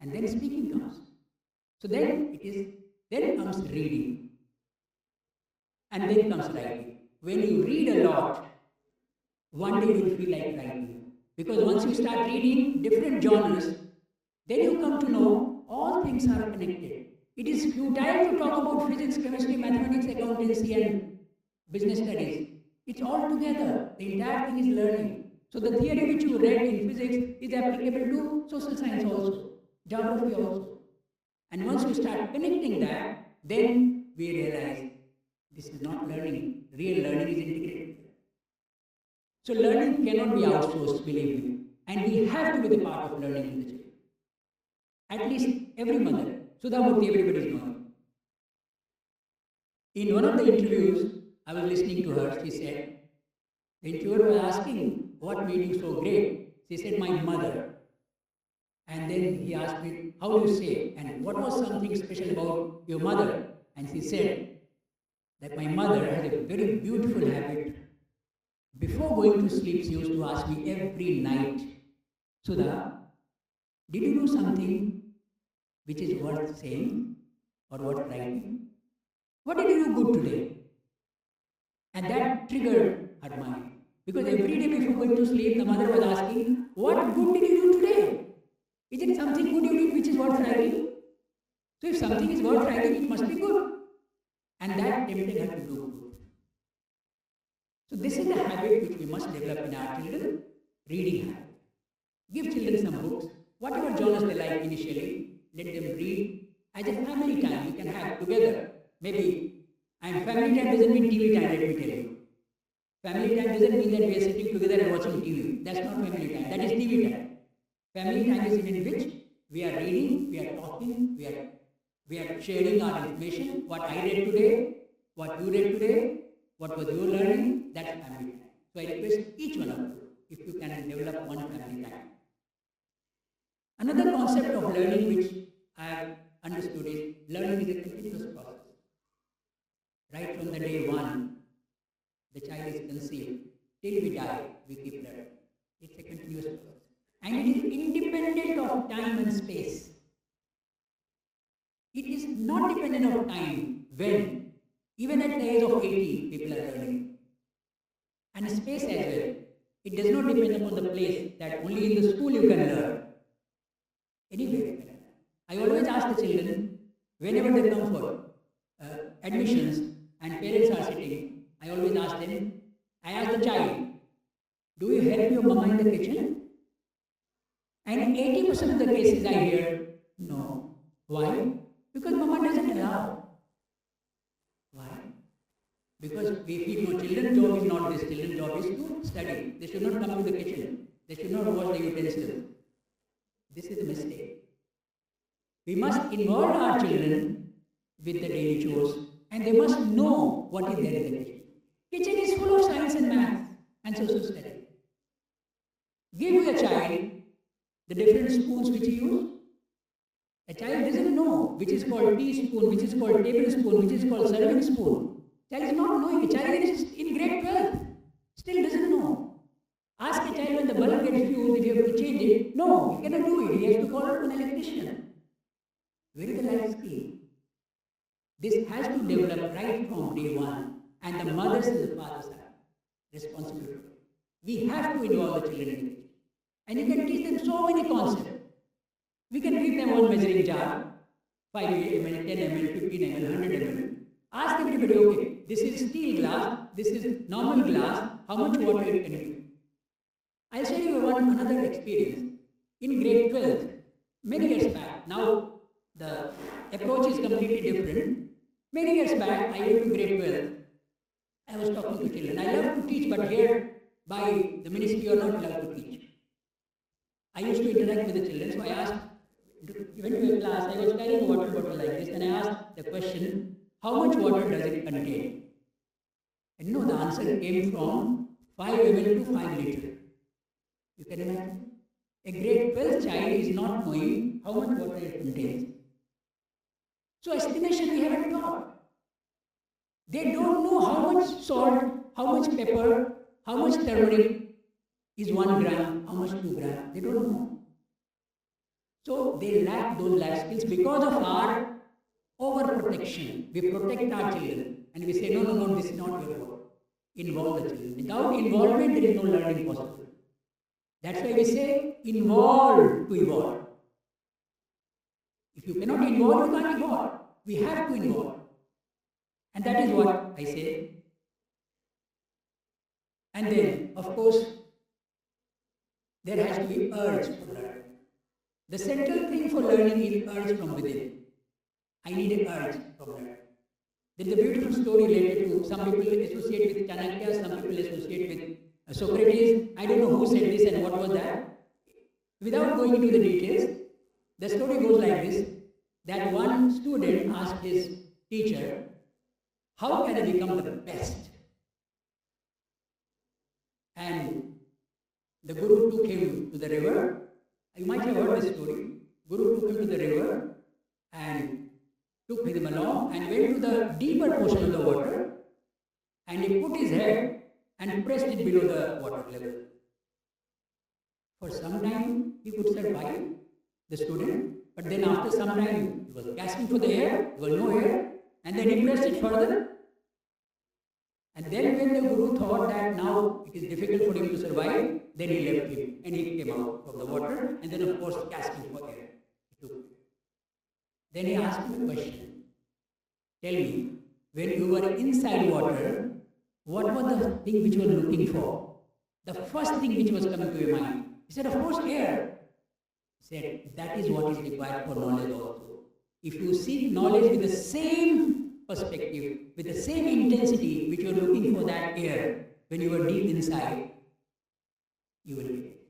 And then speaking comes. So then comes reading. And then comes writing. When you read a lot, one day you will feel like writing. Because once you start reading different genres, then you come to know all things are connected. It is futile to talk about physics, chemistry, mathematics, accountancy, and business studies. It's all together. The entire thing is learning. So the theory which you read in physics is applicable to social science also, geography also. And once you start connecting that, then we realize this is not learning. Real learning is integrated. So learning cannot be outsourced, believe me. And we have to be the part of learning in the children. At least every mother. Sudhamurthy, everybody's knowing. In one of the interviews, I was listening to her, she said, the interviewer was asking, what made you so great? She said, my mother. And then he asked me, how do you say? And what was something special about your mother? And she said that my mother has a very beautiful habit. Before going to sleep, she used to ask me every night, Sudha, did you do something which is worth saying or worth writing? What did you do good today? And that triggered her mind. Because every day before going to sleep, the mother was asking, what good did you do today? Is it something good you did which is worth writing? So if something is worth writing, it must be good. And that tempted her to do good. So this is the habit which we must develop in our children, reading habit. Give children some books, whatever genres they like initially, let them read as a family time we can have together. Maybe, and family time doesn't mean TV time, let me tell you. Family time doesn't mean that we are sitting together and watching TV. That's not family time, that is TV time. Family time is in which we are reading, we are talking, we are sharing our information, what I read today, what you read today, what was your learning, that's family time. So I request each one of you, if you can develop one family time. Another concept of learning which I have understood is learning is a continuous process. Right from the day one, the child is conceived, till we die, we keep learning. It's a continuous process. And it is independent of time and space. It is not dependent on time when, even at the age of 80, people are learning. And space as well. It does not depend upon the place that only in the school you can learn. Anywhere you can learn. I always ask the children, whenever they come for admissions and parents are sitting, I always ask them, I ask the child, do you help your mama in the kitchen? And 80% of the cases I hear, no. Why? Because mama doesn't allow. Why? Because we feel no, children's job is not this, children's job is to study. They should not come to the kitchen. They should not wash the utensils. This is a mistake. We must involve our children with the daily chores and they must know what is there in the kitchen. Kitchen is full of science and math and social studies. Give your child the different spoons which you use. A child doesn't know which is called teaspoon, which is called tablespoon, which is called serving spoon. Child is not knowing. A child is in grade 12, still doesn't know. Ask a child when the bulb gets fused if you have to change it. No, he cannot do it. He has to call an electrician. Where is the life skill? This has to develop right from day one, and the mothers and the fathers are responsible for it. We have to involve the children in it. And you can teach them so many concepts. We can give them one measuring jar, 5 ml, 10 ml, 15 ml, 100 ml. Ask everybody, okay, this is steel glass, this is normal glass, how much water it can give? I'll share you another experience. In grade 12, many years back, now the approach is completely different. Many years back, I went to grade 12. I was talking to children. I love to teach, but here, by the ministry, you are not allowed to teach. I used to interact with the children, so I asked, went to a class, I was carrying a water bottle like this, and I asked the question, how much water does it contain? And no, the answer came from 5 ml to 5 liters. You can imagine? A grade 12 child is not knowing how much water it contains. So estimation we haven't taught. They don't know how much salt, how much pepper, how much turmeric is 1 gram, how much 2 grams. They don't know. So they lack those life skills because of our overprotection. We protect our children and we say, no, this is not your work. Involve the children. Without involvement, there is no learning possible. That's why we say, involve to evolve. If you cannot involve, you can't evolve. We have to involve. And that is what I say. And then, of course, there has to be urge for learning. The central thing for learning is urge from within. I need an urge from learning. There is a beautiful story related to, some people associate with Chanakya, some people associate with Socrates. I don't know who said this and what was that. Without going into the details, the story goes like this, that one student asked his teacher, how can I become the best? And the Guru took him to the river. You might have heard this story. Guru took him to the river and took him along and went to the deeper portion of the water, and he put his head and pressed it below the water level. For some time he could survive, the student, but then after some time he was gasping for the air, there was no air, and then he pressed it further. And then when the Guru thought that now it is difficult for him to survive, then he left him and he came out from the water, and then of course gasping for air. Then he asked him a question. Tell me, when you were inside water, what was the thing which you were looking for? The first thing which was coming to your mind? He said, of course, air. He said, that is what is required for knowledge also. If you seek knowledge with the same perspective, with the same intensity which you are looking for that air, when you were deep inside, you will get it.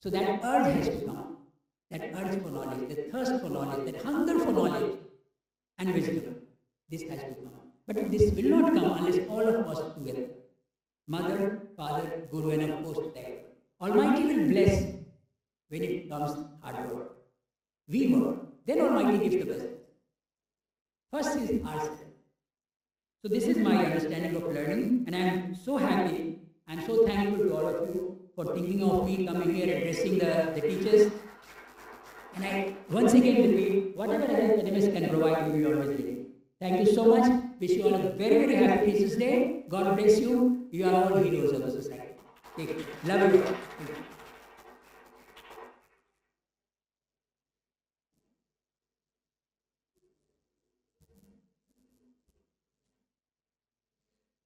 So that urge has to come. That urge for knowledge, that thirst for knowledge, that hunger for knowledge and wisdom, this has to come. But this will not come unless all of us together, Mother, Father, Guru, and of course Dad. Almighty will bless when it comes hard work. We work, then Almighty gives the blessing. First is ourselves. So this is my understanding of learning, and I am so happy, I am so thankful to all of you for thinking of me coming here, addressing the teachers. And I once again repeat, whatever help the MS can provide, we will always ready. Thank you so much. Wish you all a very, very happy Teachers' Day. God bless you. You are all heroes of the society. Take care. Love you.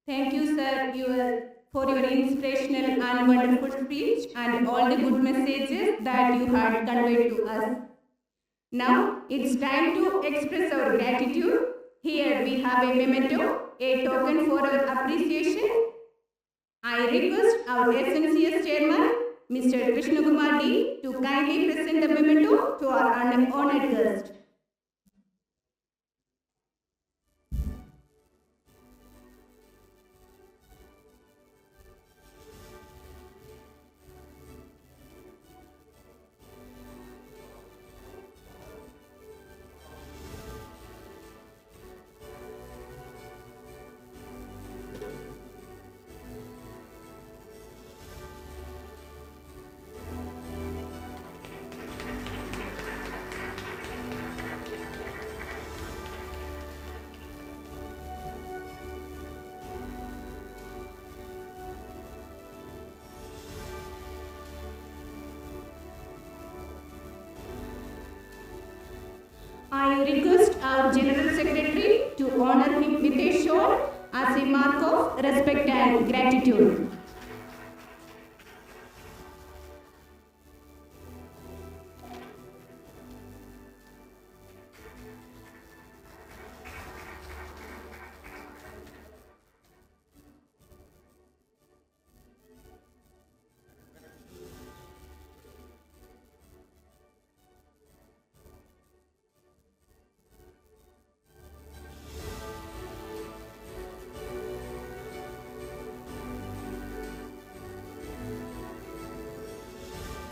Thank you, sir, for your inspirational and wonderful speech and all the good messages that you had conveyed to us. Now, it's time to express our gratitude. Here we have a memento, a token for our appreciation. I request our SNCS chairman, Mr. Krishna Kumar D, to kindly present the memento to our honored guest. request our General Secretary to honor him with a shawl as a mark of respect and gratitude.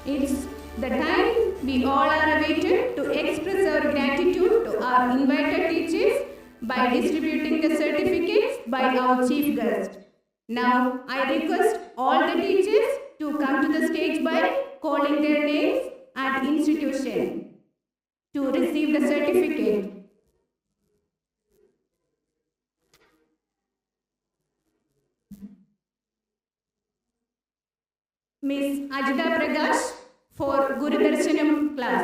It's the time we all are awaited to express our gratitude to our invited teachers by distributing the certificates by our chief guest. Now, I request all the teachers to come to the stage by calling their names and institution to receive the certificate. Miss Ajita Prakash for Guru Darshanam class.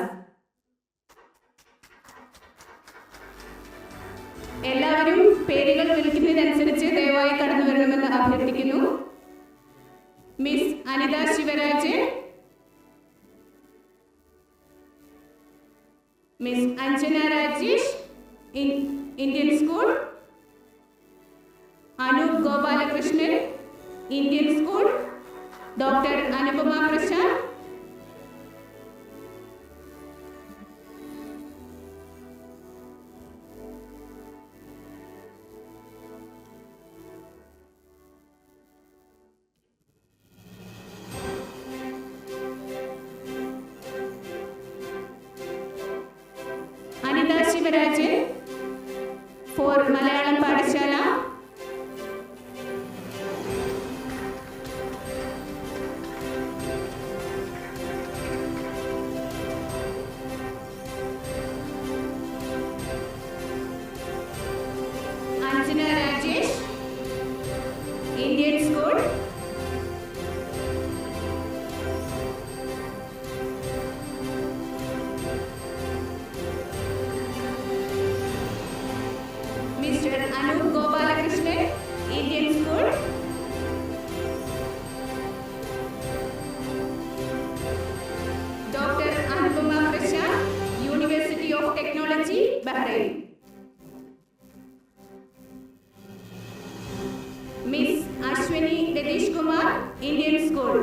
എല്ലാവരും പേരുകൾ വിളിക്കുന്നതനുസരിച്ച് ദയവായി കടന്നു വരണമെന്ന് അഭ്യർത്ഥിക്കുന്നു. Miss Anitha Shivaraj, Miss Anjana Rajesh, Indian school, Anoop Gopalakrishnan, Indian school, Dr. Anupama Prashad, Anita Shivarajan for Malayalam Padashala, Indian School, Mr. Anup Gopalakrishnan, Indian School, Dr. Anupama Prashad, University of Technology, Bahrain. Miss Ashwini Radish Kumar, Indian School.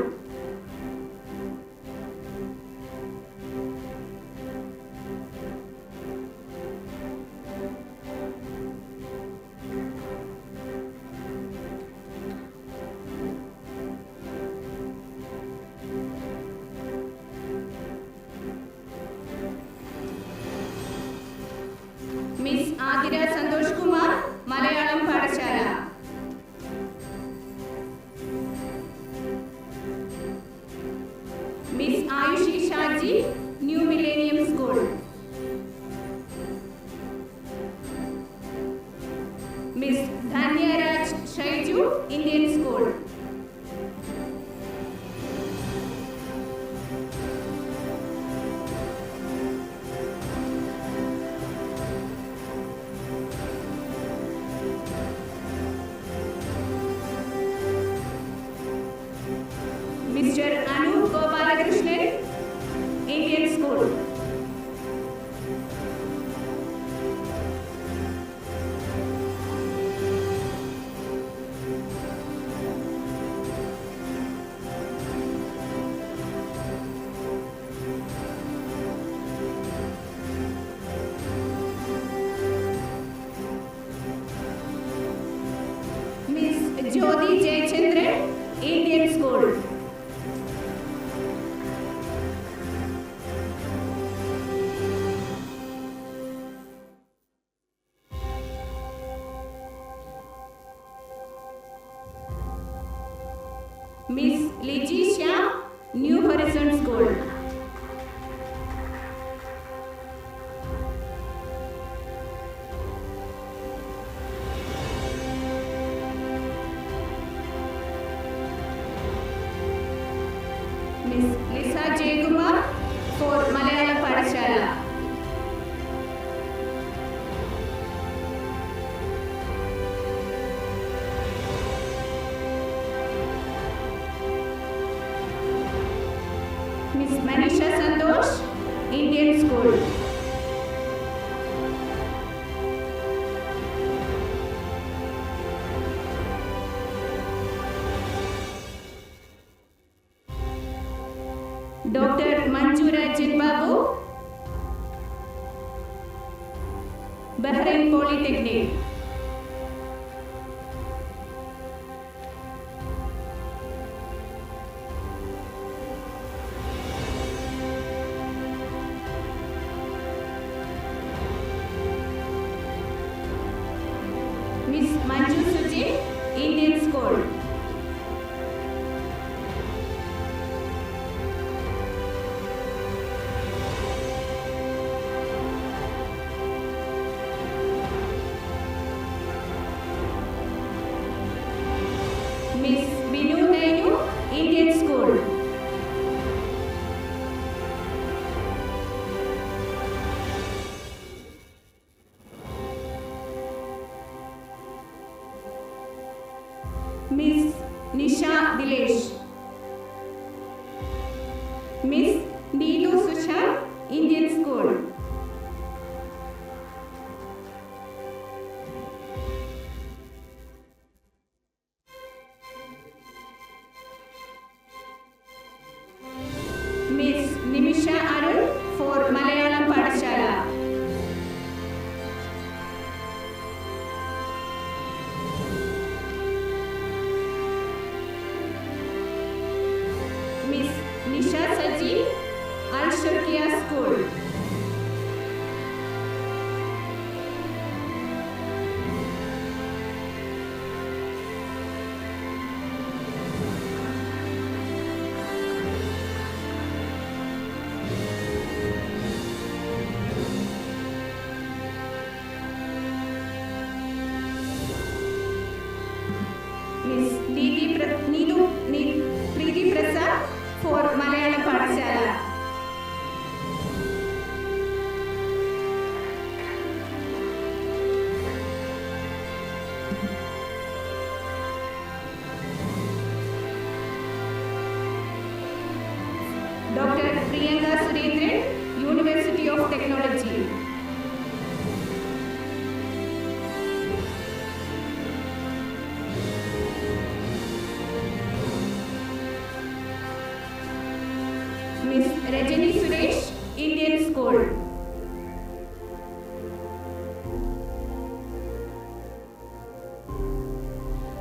Miss Adira Santosh Kumar, Malayalam Padashala. Miss Ayushi Shaji, New Millennium School. Miss Dhanya Raj Shaiju, Indian School. Mr. Anup Gopalakrishnan, Indian School. Miss Jyoti Jayachandran, Indian School. Miss Legisha, New Horizon School. Miss Lisa Jaykumar for Malayalam Padashala. Miss Manisha Santosh, Indian School. Dr. Manjura Jinbabu, Bahrain Polytechnic. Miss Manju Suji, Indian School. Miss Binu Nainu, Indian School. Miss Nisha Dilesh. Miss Neelu Susha, Indian School. Miss Nimisha Arun for Malayalam Padashala. Miss Nisha Saji, Al Shurkiya School. Miss Preeti Prasad for Malayalam Padashala. Dr. Priyanka Surendran, University of Technology. Miss Rajani Suresh, Indian School.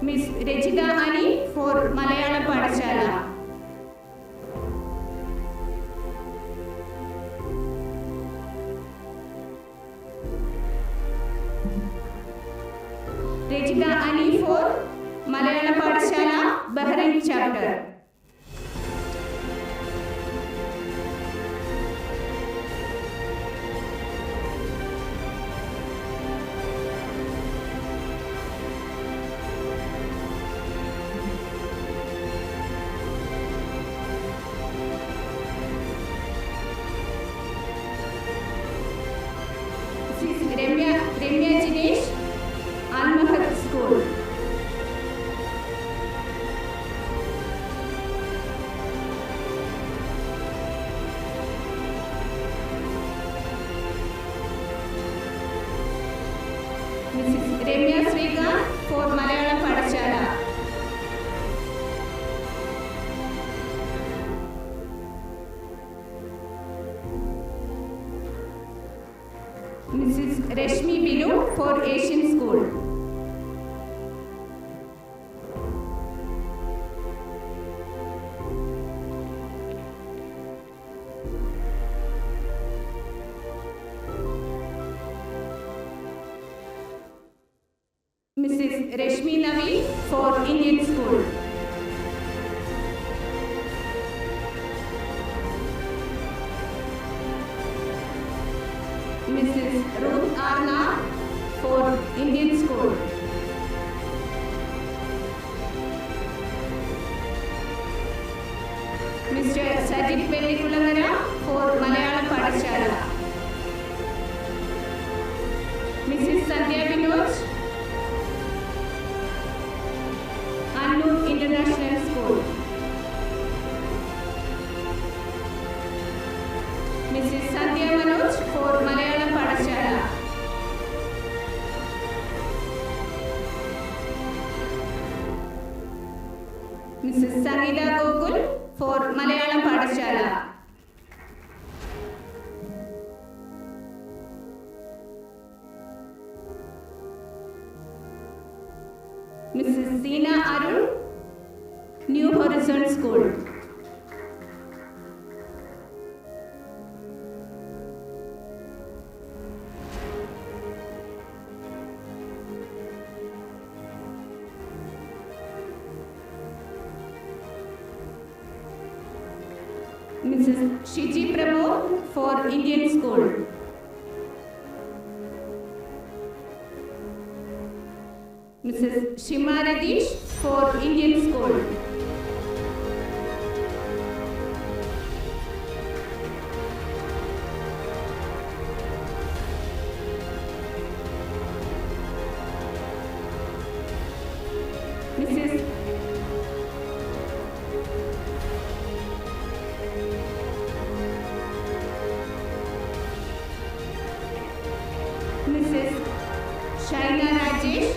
Miss Rejita Ani for Malayalam Padashala. Rejita Ani for Malayalam Padashala, Bahrain chapter. Mrs. Remya Jinesh, Al-Mahad School. Mrs. Remya Srikanth for Malayalam Padashala. Mrs. Rashmi Binu for Asian School. Mrs. Rashmi Navi for Indian School. Mrs. Ruth Arna for Indian School. Mr. Sajid Pellikulangara for Malayalam Padashala. Mrs. Sandhya Vinod, Annur International School. Mrs. Sangeeta Gokul for Malayalam Padashala. Mrs. Seena Arun, New Horizon School. Mrs. Shiji Pramod for Indian School. Mrs. Shima Radish for Indian School. Mrs. Shaina Rajesh,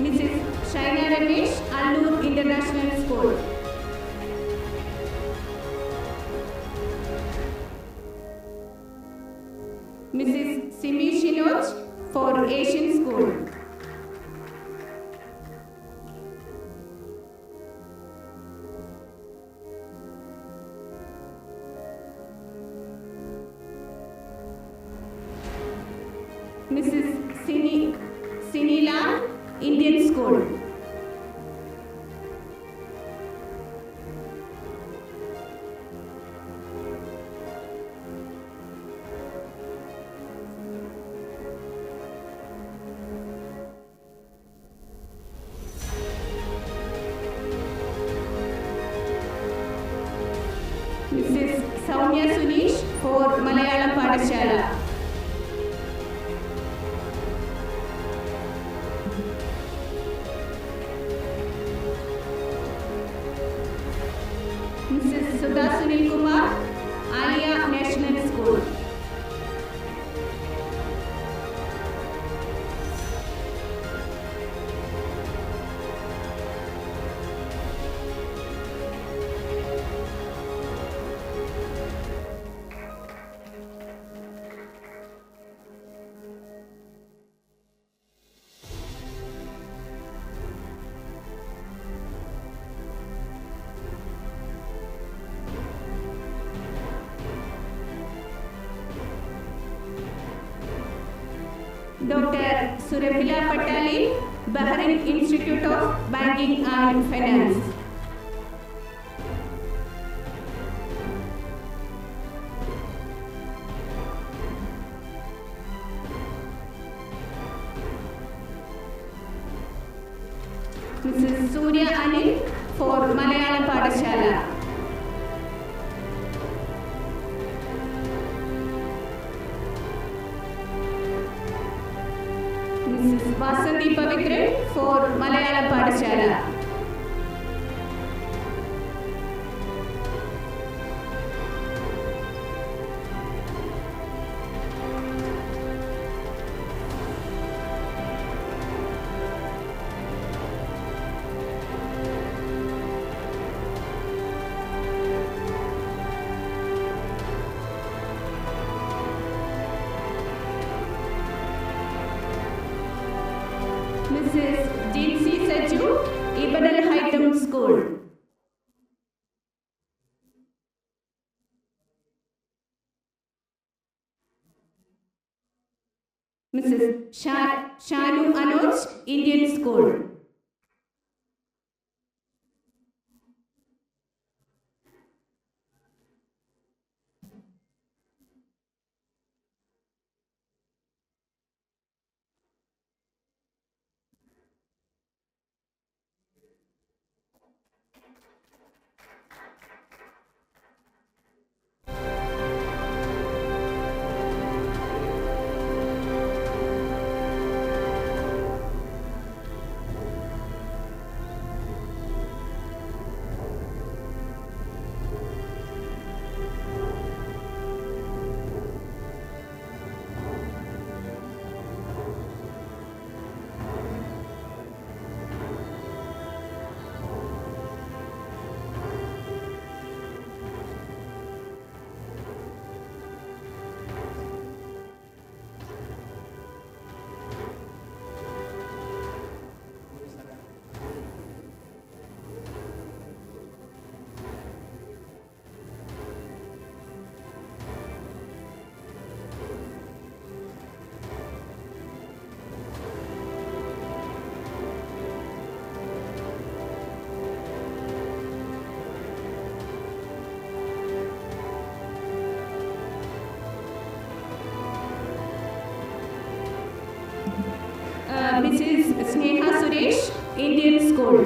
Mrs. Shaina Ramesh, Allur International School. Mrs. Simi Shinoj for Asian School. Mrs. Sinila, Indian School. Mrs. Soumya Sunish for Malayalam Padashala. Mrs. Sudha Sunil Kumar, Alia National School. Dr. Surabila Patali, Bahrain Institute of Banking and Finance. Mrs. Surya Anil for Malayalam Padashala. Mrs. Vasanthi Pavitran for Malayalam Padashala. Mrs. Jinsi Saju, Ibn al-Haytham School. Mrs. Shanu Anuj, Indian School. Mrs. Sneha Suresh, Indian School.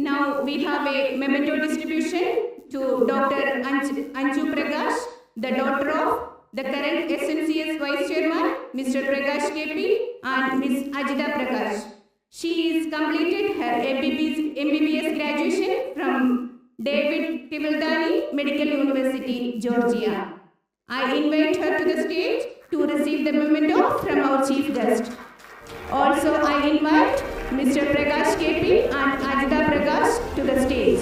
Now we have a memento distribution to Dr. Anju Prakash, the daughter of the current SNCS Vice Chairman, Mr. Prakash KP, and Ms. Ajita Prakash. She is completed her MBBS graduation from David Tivildani Medical University, Georgia. I invite her to the stage to receive the memento from our chief guest. Also, I invite Mr. Prakash KP and Ajita Prakash to the stage.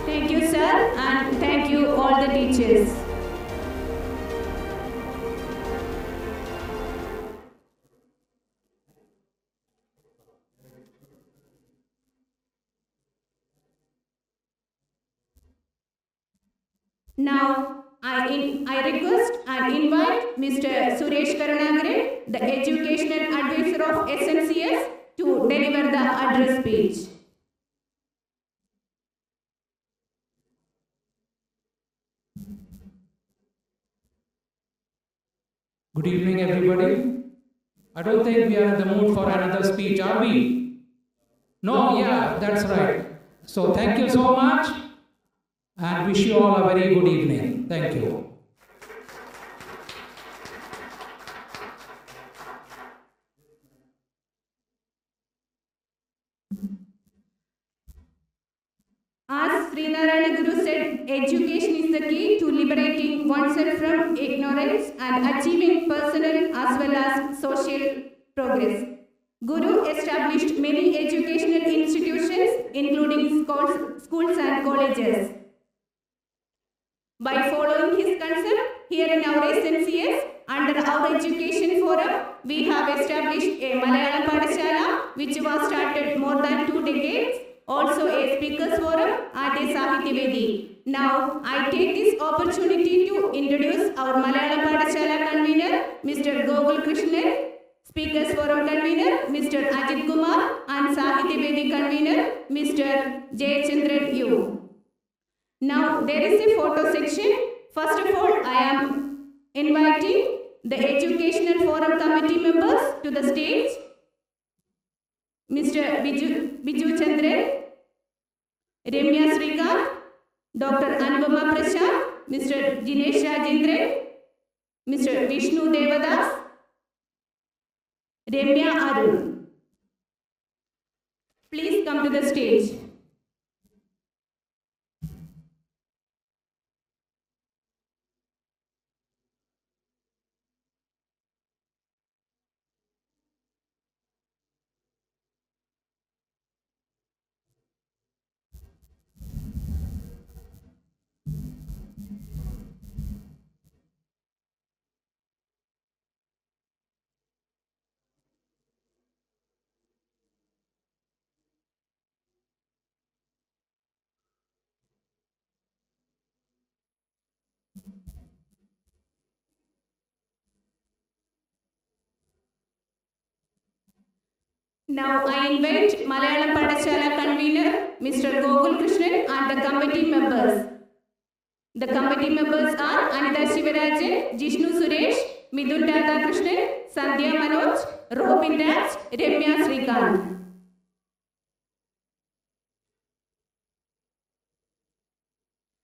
Thank you, sir, and thank you all the teachers. Now, I request and invite Mr. Suresh Karunagaran, the Educational Advisor of SNCS, to deliver the address speech. Good evening, everybody. I don't think we are in the mood for another speech, are we? No, yeah, that's right. So thank you so much and wish you all a very good evening. Thank you. As Sri Narayana Guru said, education is the key to liberating oneself from ignorance and achieving personal as well as social progress. Guru established many educational institutions, including schools and colleges. By following his concept, here in our SNCS, under our education forum, we have established a Malayalam Padashala, which was started more than 2 decades. Also a speakers forum and a Sahitya Vedi. Now, I take this opportunity to introduce our Malayalam Padashala convener, Mr. Gokul Krishnan, speakers forum convener, Mr. Ajit Kumar, and Sahitya Vedi convener, Mr. Jayachandran U. Now, there is a photo section. First of all, I am inviting the Educational Forum Committee members to the stage. Mr. Biju Chandran, Remya Srikant, Dr. Anupama Prasad, Mr. Jinesh Rajendran, Mr. Vishnu Devadas, Remya Arun. Please come to the stage. Now I invite Malayalam Padashala convener Mr. Gokul Krishnan and the committee members. The committee members are Anita Shivarajan, Jishnu Suresh, Midun Radhakrishnan, Sandhya Manoj, Robin Raj, Ramya Srikanth.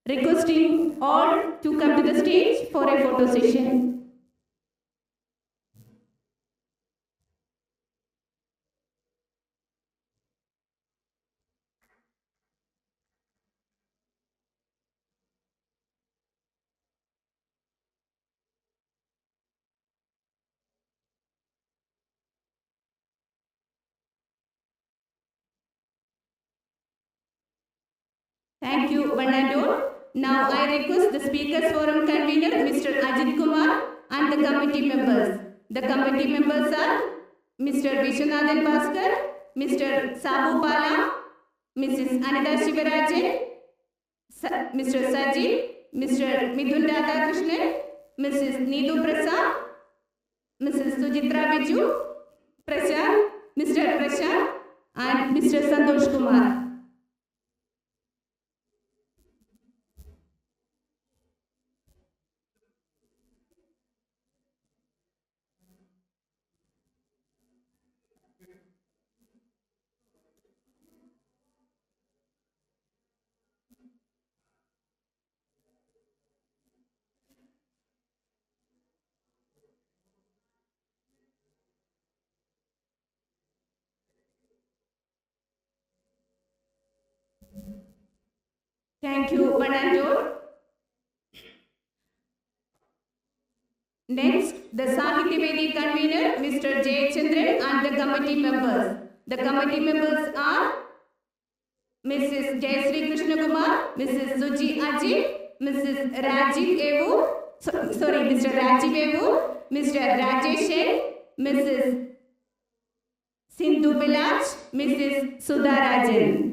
Requesting all to come to the stage for a photo session. Thank you, one and all. Now I request the Speakers Forum convener, Mr. Ajit Kumar, and the committee members. The committee members are Mr. Vishwanathan Bhaskar, Mr. Sabu Pala, Mrs. Anita Shivarajan, Mr. Sajid, Mr. Midun Radhakrishnan, Mrs. Needu Prasad, Mrs. Sujitra Viju, Prasad, Mr. Prasad, and Mr. Santosh Kumar. Thank you, one and all. Next, the Sahitya Vedi convener, Mr. Jayachandran, and the committee members. The committee members are Mrs. Jayasri Krishna Kumar, Mrs. Suji Ajit, Mrs. Rajiv Evu, Mr. Rajiv Evu, Mr. Rajesh Sen, Mrs. Sindhu Bilaj, Mrs. Sudha Rajan.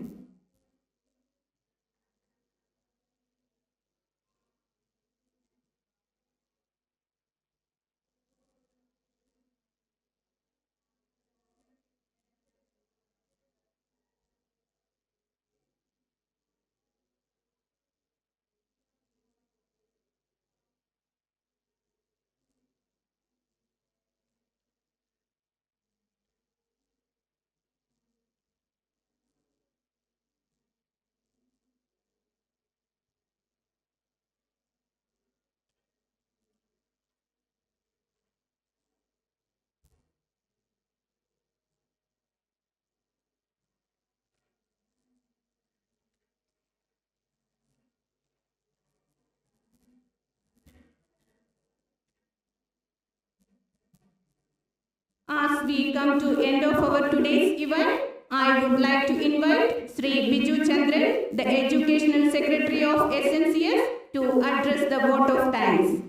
As we come to end of our today's event, I would like to invite Sri Biju Chandran, the Educational Secretary of SNCS, to address the vote of thanks.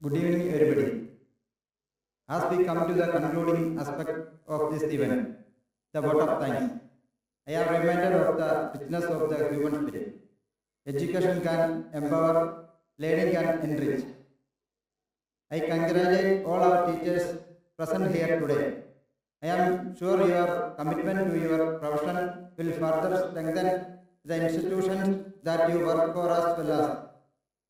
Good evening, everybody. As we come to the concluding aspect of this event, the vote of thanks, I am reminded of the richness of the human spirit. Education can empower, learning can enrich. I congratulate all our teachers present here today. I am sure your commitment to your profession will further strengthen the institutions that you work for as well as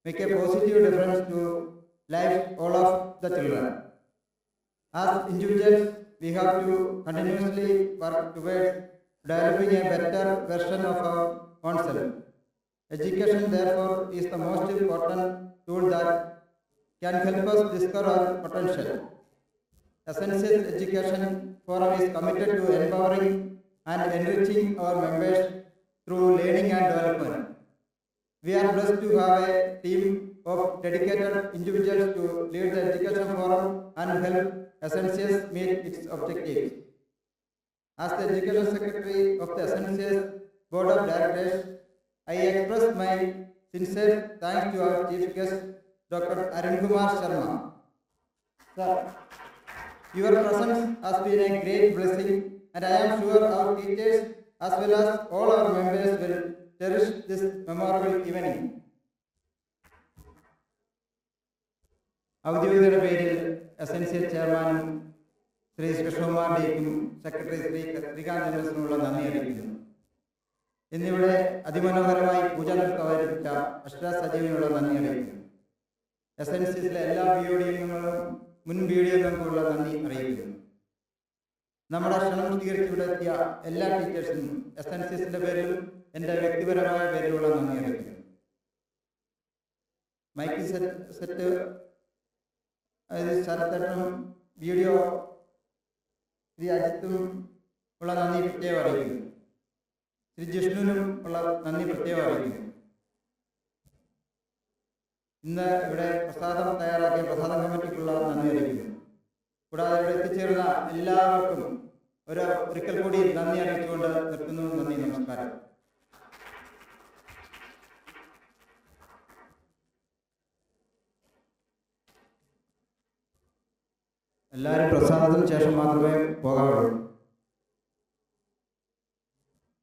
make a positive difference to life all of the children. As individuals, we have to continuously work towards developing a better version of our own self. Education, therefore, is the most important tool that can help us discover our potential. Essential Education Forum is committed to empowering and enriching our members through learning and development. We are blessed to have a team of dedicated individuals to lead the Education Forum and help SNCS meet its objectives. As the Education Secretary of the SNCS Board of Directors, I express my sincere thanks to our Chief Guest, Dr. Arun Kumar Sharma. Sir, your presence has been a great blessing, and I am sure our teachers as well as all our members will cherish this memorable evening. ഔദ്യോഗികരുടെ പേരിൽ essential ചെയർമാനും Shri Krishnakumar ഡിക്കും secretary Shri Srikanth എംഎസിനുമുള്ള നന്ദി അറിയിക്കുന്നു. എന്നിവിടെ അതിമനോഹരമായി പൂജാ നൃത്തം അവതരിപ്പിച്ച അഷ്ടാസജീവിനുള്ള നന്ദി അറിയിക്കുന്നു. എസൻഷ്യസിലെ എല്ലാ ബിയോഡിയങ്ങളും മുൻ ബിയോഡിയങ്ങൾക്കുള്ള നന്ദി അറിയിക്കുന്നു. നമ്മുടെ ക്ഷണം സ്വീകരിച്ചിവിടെ എത്തിയ എല്ലാ ടീച്ചേഴ്സിനും എസൻഷ്യസിന്റെ പേരിൽ എൻ്റെ വ്യക്തിപരമായ പേരിലുള്ള നന്ദി അറിയിക്കുന്നു. മൈക്ക് സെറ്റ് ശരത്തേട്ടനും വീഡിയോ ശ്രീ അജിത്തും ഉള്ള നന്ദി പ്രത്യേകം അറിയിക്കുന്നു. ശ്രീ ജിഷ്ണുവിനും ഉള്ള നന്ദി പ്രത്യേകം അറിയിക്കുന്നു. ഇന്ന് ഇവിടെ പ്രസാദം തയ്യാറാക്കിയ പ്രസാദം കമ്മിറ്റിക്കുള്ള നന്ദി അറിയിക്കുന്നു. കൂടാതെ ഇവിടെ എത്തിച്ചേർന്ന എല്ലാവർക്കും ഒരിക്കൽ കൂടി നന്ദി അറിയിച്ചുകൊണ്ട് നിർത്തുന്നു. നന്ദി, നമസ്കാരം. എല്ലാവരും പ്രസാദത്തിന് ശേഷം മാത്രമേ പോകാവുള്ളൂ.